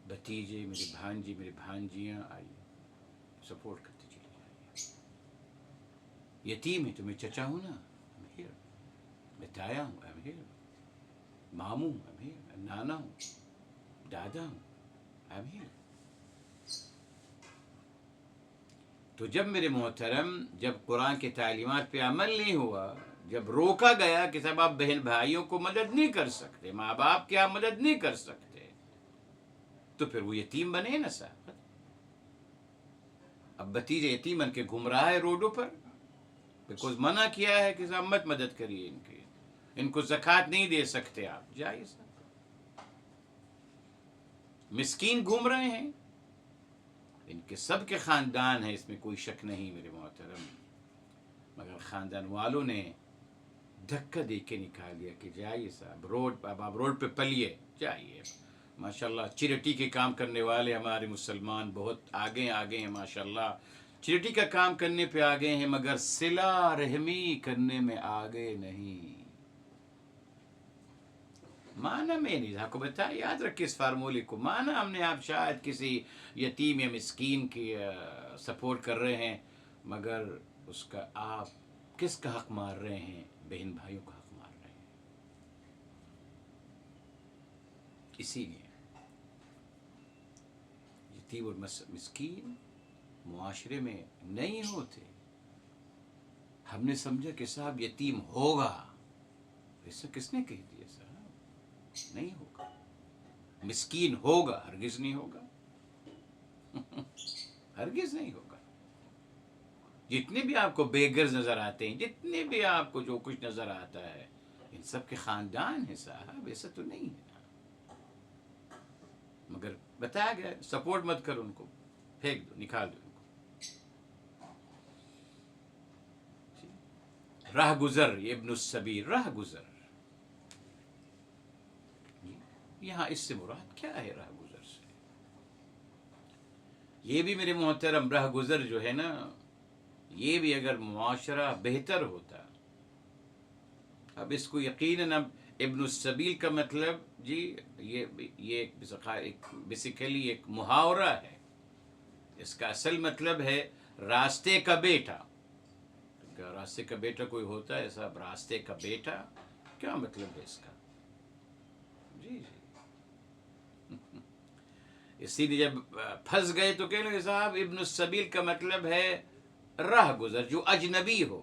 Speaker 1: بھتیجے، میرے بھانجی، میرے بھانجیاں، آئیے سپورٹ کرتے چلیے جائیے۔ یتیم ہے تو میں چچا ہوں نا، I'm here۔ میں تایا ہوں، I'm here۔ ماموں، I'm here۔ نانا ہوں، دادا ہوں، I'm here۔ تو جب میرے محترم، جب قرآن کی تعلیمات پہ عمل نہیں ہوا، جب روکا گیا کہ سب آپ بہن بھائیوں کو مدد نہیں کر سکتے، ماں باپ کی آپ مدد نہیں کر سکتے، تو پھر وہ یتیم بنے نا صاحب۔ اب بھتیجے یتیم بن کے گھوم رہا ہے روڈوں پر، بیکوز منع کیا ہے کہ صاحب مت مدد کریے ان کی، ان کو زکوٰۃ نہیں دے سکتے آپ، جائیے صاحب۔ مسکین گھوم رہے ہیں، ان کے سب کے خاندان ہیں، اس میں کوئی شک نہیں میرے محترم، مگر خاندان والوں نے دھکا دے کے نکال دیا کہ جائیے صاحب روڈ پہ، اب آپ روڈ پہ پلیے، جائیے۔ ماشاءاللہ چریٹی کے کام کرنے والے ہمارے مسلمان بہت آگے ہیں ماشاءاللہ، چریٹی کا کام کرنے پہ آگے ہیں، مگر صلہ رحمی کرنے میں آگے نہیں۔ مانا میں نہیں، آپ کو بتایا، یاد رکھیں اس فارمولے کو، مانا ہم نے آپ شاید کسی یتیم یا مسکین کی سپورٹ کر رہے ہیں، مگر اس کا آپ کس کا حق مار رہے ہیں؟ بہن بھائیوں کا حق مار رہے ہیں۔ اسی لیے یتیم اور مسکین معاشرے میں نہیں ہوتے۔ ہم نے سمجھا کہ صاحب یتیم ہوگا، ایسا کس نے کہہ دیا صاحب؟ نہیں ہوگا۔ مسکین ہوگا، ہرگز نہیں ہوگا، ہرگز نہیں ہوگا۔ جتنے بھی آپ کو بیگرز نظر آتے ہیں، جتنے بھی آپ کو جو کچھ نظر آتا ہے، ان سب کے خاندان ہیں صاحب، ایسا تو نہیں ہے۔ مگر بتایا گیا سپورٹ مت کرو ان کو، پھینک دو، نکال دو ان کو۔ راہ گزر، یہ ابن السبیل، راہ گزر، یہاں اس سے مراد کیا ہے راہ گزر سے؟ یہ بھی میرے محترم راہ گزر جو ہے نا، یہ بھی اگر معاشرہ بہتر ہوتا، اب اس کو یقیناً، اب ابن السبیل کا مطلب جی یہ بیسیکلی ایک محاورہ ہے، اس کا اصل مطلب ہے راستے کا بیٹا۔ راستے کا بیٹا کوئی ہوتا ہے صاحب؟ راستے کا بیٹا کیا مطلب ہے اس کا؟ جی جی اسی لیے جب پھنس گئے تو کہہ لو صاحب ابن السبیل کا مطلب ہے راہ گزر، جو اجنبی ہو۔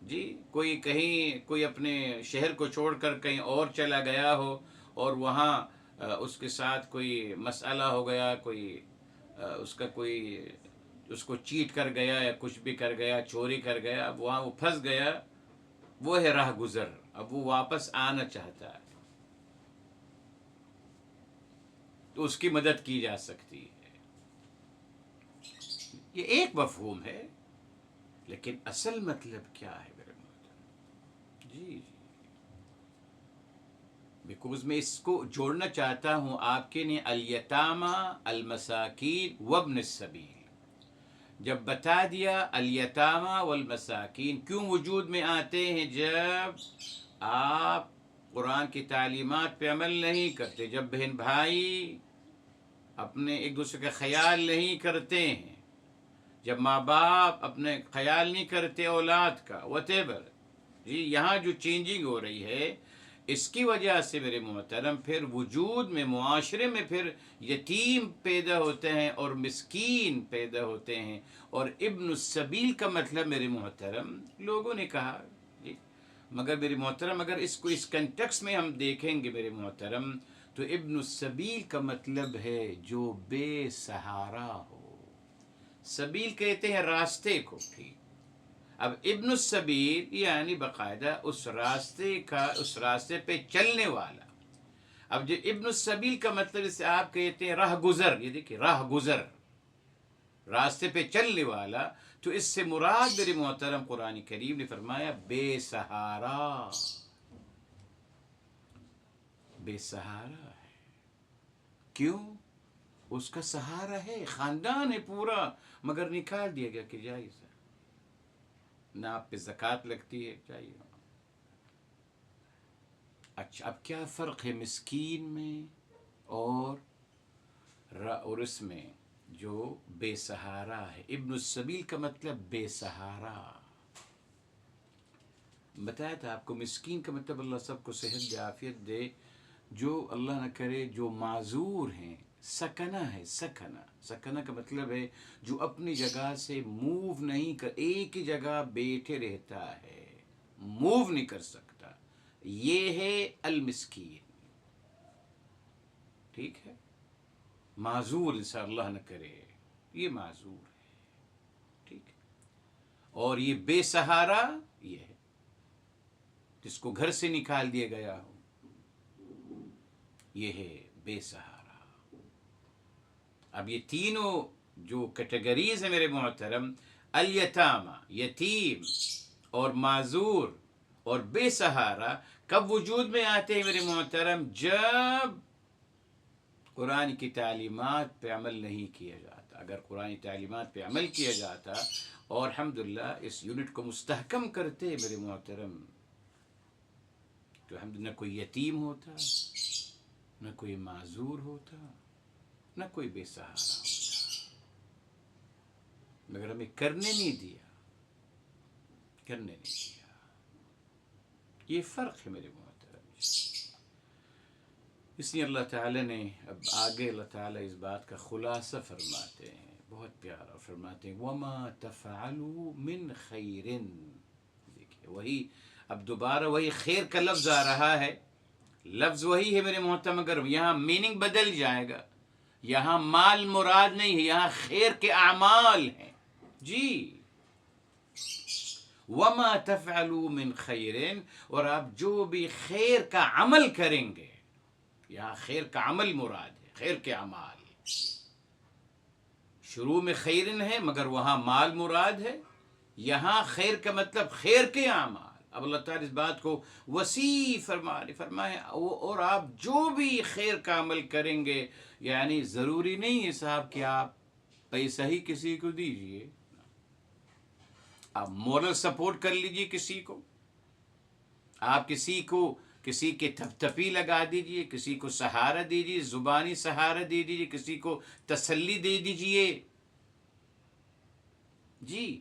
Speaker 1: جی کوئی اپنے شہر کو چھوڑ کر کہیں اور چلا گیا ہو، اور وہاں اس کے ساتھ کوئی مسئلہ ہو گیا، کوئی اس کا کوئی اس کو چیٹ کر گیا یا کچھ بھی کر گیا، چوری کر گیا، اب وہاں وہ پھنس گیا، وہ ہے راہ گزر۔ اب وہ واپس آنا چاہتا ہے تو اس کی مدد کی جا سکتی ہے۔ یہ ایک مفہوم ہے، لیکن اصل مطلب کیا ہے میرے محترم؟ جی بیکوز میں اس کو جوڑنا چاہتا ہوں آپ کے لیے، الیتامى المساکین وابن السبیل۔ جب بتا دیا الیتامى والمساکین کیوں وجود میں آتے ہیں، جب آپ قرآن کی تعلیمات پہ عمل نہیں کرتے، جب بہن بھائی اپنے ایک دوسرے کا خیال نہیں کرتے ہیں، جب ماں باپ اپنے خیال نہیں کرتے اولاد کا، whatever، جی یہاں جو چینجنگ ہو رہی ہے، اس کی وجہ سے میرے محترم پھر وجود میں، معاشرے میں پھر یتیم پیدا ہوتے ہیں اور مسکین پیدا ہوتے ہیں۔ اور ابن السبیل کا مطلب میرے محترم، لوگوں نے کہا جی، مگر میرے محترم اگر اس کو اس کنٹیکس میں ہم دیکھیں گے میرے محترم، تو ابن السبیل کا مطلب ہے جو بے سہارا ہو۔ سبیل کہتے ہیں راستے کو. ٹھیک. اب ابن السبیل یعنی باقاعدہ اس راستے پہ چلنے والا. اب جو ابن السبیل کا مطلب اسے آپ کہتے ہیں راہ گزر. یہ دیکھیں راہ گزر، راستے پہ چلنے والا. تو اس سے مراد میرے محترم قرآن کریم نے فرمایا بے سہارا. بے سہارا ہے. کیوں؟ اس کا سہارا ہے، خاندان ہے پورا، مگر نکال دیا گیا کہ جائز ہے، نہ آپ پہ زکوٰۃ لگتی ہے. چاہیے. اچھا اب کیا فرق ہے مسکین میں اور اس میں جو بے سہارا ہے؟ ابن السبیل کا مطلب بے سہارا. بتایا تھا آپ کو مسکین کا مطلب اللہ سب کو صحت دے، عافیت دے، جو اللہ نہ کرے جو معذور ہیں. سکنہ ہے، سکنہ کا مطلب ہے جو اپنی جگہ سے موو نہیں کر، ایک ہی جگہ بیٹھے رہتا ہے، موو نہیں کر سکتا. یہ ہے المسکین. ٹھیک ہے. معذور انسان اللہ نہ کرے، یہ معذور ہے. ٹھیک ہے. اور یہ بے سہارا یہ ہے جس کو گھر سے نکال دیا گیا ہو، یہ ہے بے سہارا. اب یہ تینوں جو کیٹیگریز ہیں میرے محترم، الیتامہ یتیم اور معذور اور بے سہارا، کب وجود میں آتے ہیں میرے محترم؟ جب قرآن کی تعلیمات پہ عمل نہیں کیا جاتا. اگر قرآن تعلیمات پہ عمل کیا جاتا اور الحمدللہ اس یونٹ کو مستحکم کرتے میرے محترم، تو نہ کوئی یتیم ہوتا، نہ کوئی معذور ہوتا، نہ کوئی بے سہارا ہوتا. مگر ہمیں کرنے نہیں دیا. یہ فرق ہے میرے محترم. اس لیے اللہ تعالیٰ نے اب آگے اللہ تعالیٰ اس بات کا خلاصہ فرماتے ہیں، بہت پیارا فرماتے ہیں وَمَا تَفْعَلُوا مِنْ خَيْرٍ. دیکھیے وہی اب دوبارہ وہی خیر کا لفظ آ رہا ہے. لفظ وہی ہے میرے محترم، مگر یہاں میننگ بدل جائے گا. یہاں مال مراد نہیں ہے، یہاں خیر کے اعمال ہیں. جی وَمَا تَفْعَلُوا مِنْ خَيْرٍ، اور آپ جو بھی خیر کا عمل کریں گے، یہاں خیر کا عمل مراد ہے، خیر کے اعمال. شروع میں خیرن ہے مگر وہاں مال مراد ہے. یہاں خیر کا مطلب خیر کے اعمال. اب اللہ تعالیٰ اس بات کو وسیع فرمائے اور آپ جو بھی خیر کا عمل کریں گے، یعنی ضروری نہیں ہے صاحب کہ آپ پیسہ ہی کسی کو دیجئے. آپ مورل سپورٹ کر لیجئے کسی کو، آپ کسی کے تھپتھپی لگا دیجئے، کسی کو سہارا دیجئے، زبانی سہارا دے دیجئے، کسی کو تسلی دے دیجئے. جی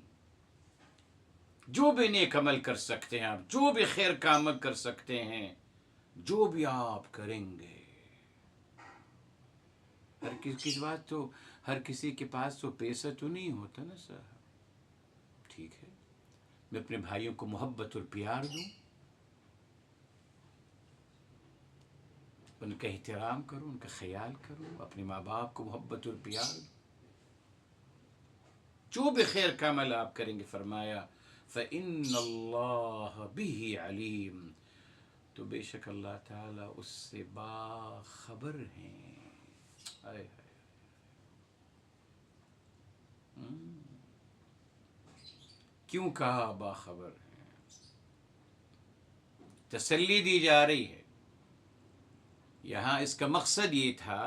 Speaker 1: جو بھی نیک عمل کر سکتے ہیں آپ، جو بھی خیر کا عمل کر سکتے ہیں، جو بھی آپ کریں گے. ہر کسی کے پاس تو پیسہ تو نہیں ہوتا نا صاحب. ٹھیک ہے. میں اپنے بھائیوں کو محبت اور پیار دوں، ان کا احترام کروں، ان کا خیال کروں، اپنے ماں باپ کو محبت اور پیار دوں. جو بھی خیر کا عمل آپ کریں گے، فرمایا فَإِنَّ اللَّهَ بِهِ عَلِيمٌ، تو بے شک اللہ تعالیٰ اس سے باخبر ہیں. کیوں کہا باخبر ہیں؟ تسلی دی جا رہی ہے. یہاں اس کا مقصد یہ تھا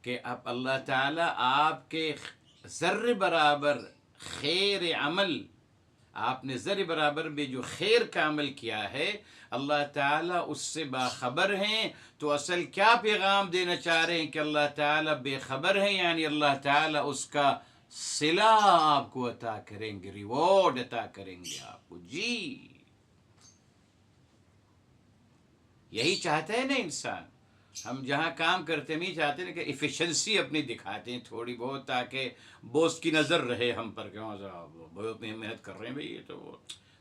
Speaker 1: کہ اب اللہ تعالیٰ آپ کے ذرے برابر خیر عمل، آپ نے ذرے برابر میں جو خیر کا عمل کیا ہے، اللہ تعالیٰ اس سے باخبر ہیں. تو اصل کیا پیغام دینا چاہ رہے ہیں کہ اللہ تعالیٰ بے خبر ہیں، یعنی اللہ تعالیٰ اس کا صلہ آپ کو عطا کریں گے، ریوارڈ عطا کریں گے آپ کو. جی یہی چاہتا ہے نا انسان. ہم جہاں کام کرتے ہیں ہم یہ چاہتے ہیں کہ ایفیشنسی اپنی دکھاتے ہیں تھوڑی بہت، تاکہ باس کی نظر رہے ہم پر کہ ہاں صاحب بہت محنت کر رہے ہیں بھائی، یہ تو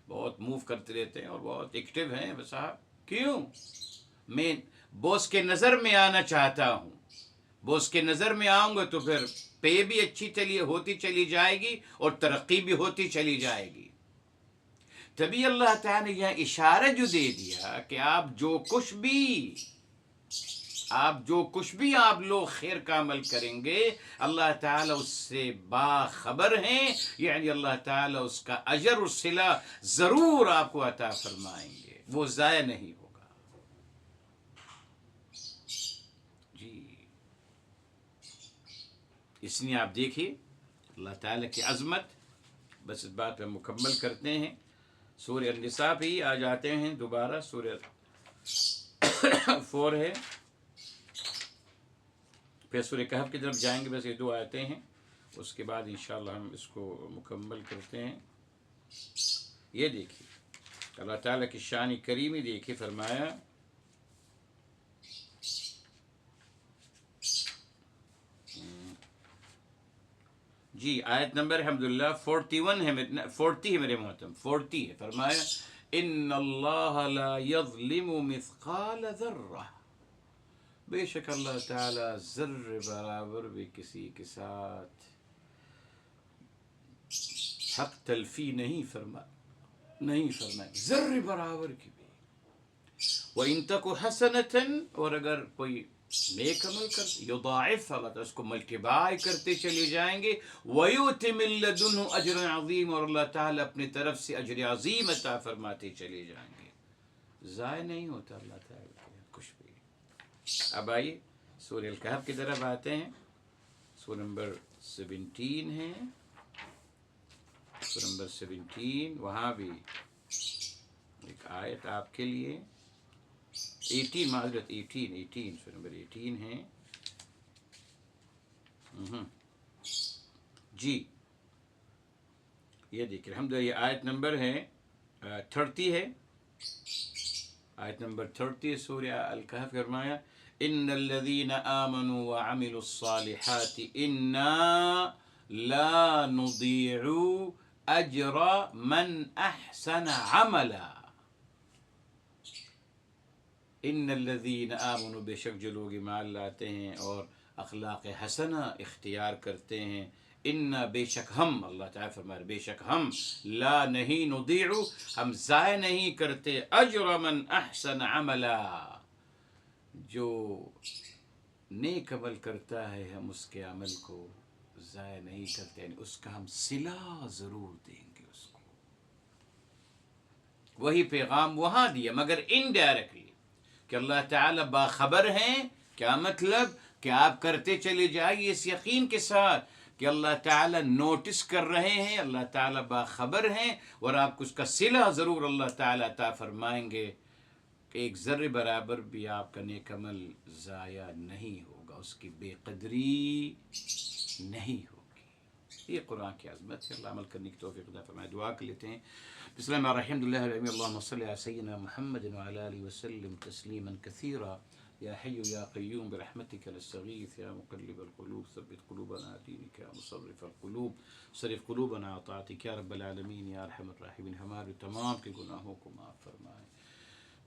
Speaker 1: بہت موو کرتے رہتے ہیں اور بہت ایکٹیو ہیں صاحب. کیوں؟ میں باس کے نظر میں آنا چاہتا ہوں، وہ اس کے نظر میں آؤں گا تو پھر پے بھی اچھی ہوتی چلی جائے گی اور ترقی بھی ہوتی چلی جائے گی. تبھی اللہ تعالیٰ نے یہاں اشارہ جو دے دیا کہ آپ جو کچھ بھی آپ لوگ خیر کا عمل کریں گے اللہ تعالیٰ اس سے باخبر ہیں، یعنی اللہ تعالیٰ اس کا اجر اور صلہ ضرور آپ کو عطا فرمائیں گے، وہ ضائع نہیں ہوگا. جی اس لیے آپ دیکھیے اللہ تعالیٰ کی عظمت. بس اس بات پہ مکمل کرتے ہیں، سورہ النساء پہ ہی آ جاتے ہیں دوبارہ. سورہ 4 ہے، پھر سورہ کہف کی طرف جائیں گے. بس یہ 2 آیتیں ہیں، اس کے بعد انشاءاللہ ہم اس کو مکمل کرتے ہیں. یہ دیکھیے اللہ تعالیٰ کی شان کریمی دیکھیے، فرمایا جی آیت نمبر الحمدللہ 41 ہے، 40 ہے میرے محترم، 40 ہے. فرمایا ان اللہ لا یظلم مثقال ذرہ، بے شک اللہ تعالیٰ ذرے برابر بھی کسی کے ساتھ حق تلفی نہیں فرمائے، ذرے برابر کی بھی. وَإِن تَكُ حَسَنَةً، اور اگر کوئی نیک عمل کرتے یضاعف، اللہ تعالیٰ اس کو ملٹیپلائی کرتے چلے جائیں گے. وَيُؤْتِ مِن لَّدُنْهُ أَجْرًا عَظِيمًا، اور اللہ تعالیٰ اپنی طرف سے اجر عظیم عطا فرماتے چلے جائیں گے. ضائع نہیں ہوتا اللہ تعالیٰ کے کچھ بھی. اب آئیے سورہ الکہف کی طرف آتے ہیں. سورہ نمبر 17 ہے، سورہ نمبر 17، وہاں بھی ایک آیت آپ کے لیے 18 معذرت 18 سورہ نمبر 18 ہے. جی یہ دیکھیں الحمدللہ، یہ آیت نمبر ہے 30 ہے. آیت نمبر 30 سورہ الکہف. فرمایا ان الذین آمنوا وعملوا الصالحات انا لا نضيع اجر من احسن عملا. ان الذین آمنوا، بے شک جو لوگ ایمان لاتے ہیں اور اخلاق حسنہ اختیار کرتے ہیں. ان بے شک ہم، اللہ تعالیٰ فرمائے بے شک ہم، لا نہیں نضيع، ہم ضائع نہیں کرتے، اجر من احسن عملا، جو نیک عمل کرتا ہے ہم اس کے عمل کو ضائع نہیں کرتے، یعنی اس کا ہم صلہ ضرور دیں گے اس کو. وہی پیغام وہاں دیا مگر انڈائریکٹلی کہ اللہ تعالیٰ باخبر ہیں. کیا مطلب؟ کہ آپ کرتے چلے جائیے اس یقین کے ساتھ کہ اللہ تعالیٰ نوٹس کر رہے ہیں، اللہ تعالیٰ باخبر ہیں، اور آپ کو اس کا صلہ ضرور اللہ تعالیٰ عطا فرمائیں گے کہ ایک ذرے برابر بھی آپ کا نیک عمل ضائع نہیں ہوگا، اس کی بے قدری نہیں ہوگی. یہ قرآن کی عظمت ہے. اللہ عمل کرنے کی توفیق عطا فرمائے. دعا کر لیتے ہیں. بسم اللہ الرحمن الرحیم. اللهم صل على سيدنا محمد وعلى آله وسلم تسليما كثيرا. يا حي يا قيوم برحمتك نستغيث. يا مقلب القلوب ثبت قلوبنا على دينك. يا مصرف القلوب صرف قلوبنا على طاعتك. يا رب العالمین یا ارحم الراحمین، ہمارے تمام کے گناہوں کو معاف فرمائے،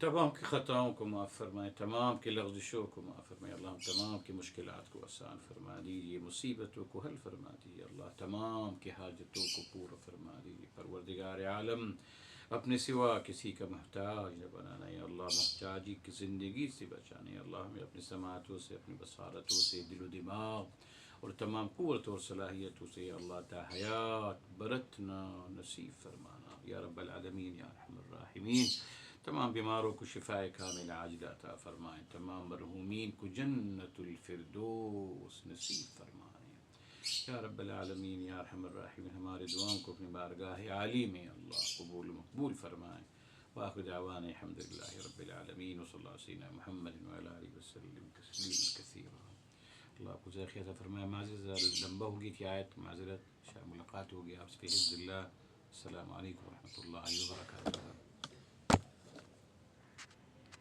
Speaker 1: تمام کی خطاؤں کو معاف فرمائے، تمام کی لغزشوں کو معاف فرمائے. اللہ تمام کی مشکلات کو آسان فرما دیجیے، مصیبتوں کو حل فرما دیجیے. اللہ تمام کی حاجتوں کو پورا فرما دیجیے. پروردگار عالم اپنے سوا کسی کا محتاج نہ بنانا، یا اللہ محتاجی کی زندگی سے بچانے. یا اللہ ہمیں اپنی سماعتوں سے، اپنی بصارتوں سے، دل و دماغ اور تمام قوت اور صلاحیتوں سے یا اللہ تا حیات برتنا نصیب فرمانا. یا رب العالمین یا ارحم الراحمین. تمام بیماروں کو شفاء کامل عاجلہ عطا فرمائیں. تمام مرحومین کو جنت الفردوس نصیب فرمائیں. یا رب العالمین یا ارحم الراحمین. ہمارے دعاؤں کو اپنی بارگاہ عالی میں اللہ قبول مقبول فرمائیں. وآخر دعوانا الحمدللہ رب العالمین وصلی اللہ علیہ سیدنا محمد وعلی آلہ وسلم تسلیما کثیرا. اللہ آپ کو ذائقہ عطا فرمائے. معذرت لمبا ہوگی تھی آیت، معذرت. شاید ملاقات ہوگی آپ سے فی حفظ اللہ. السلام علیکم ورحمۃ اللہ وبرکاتہ.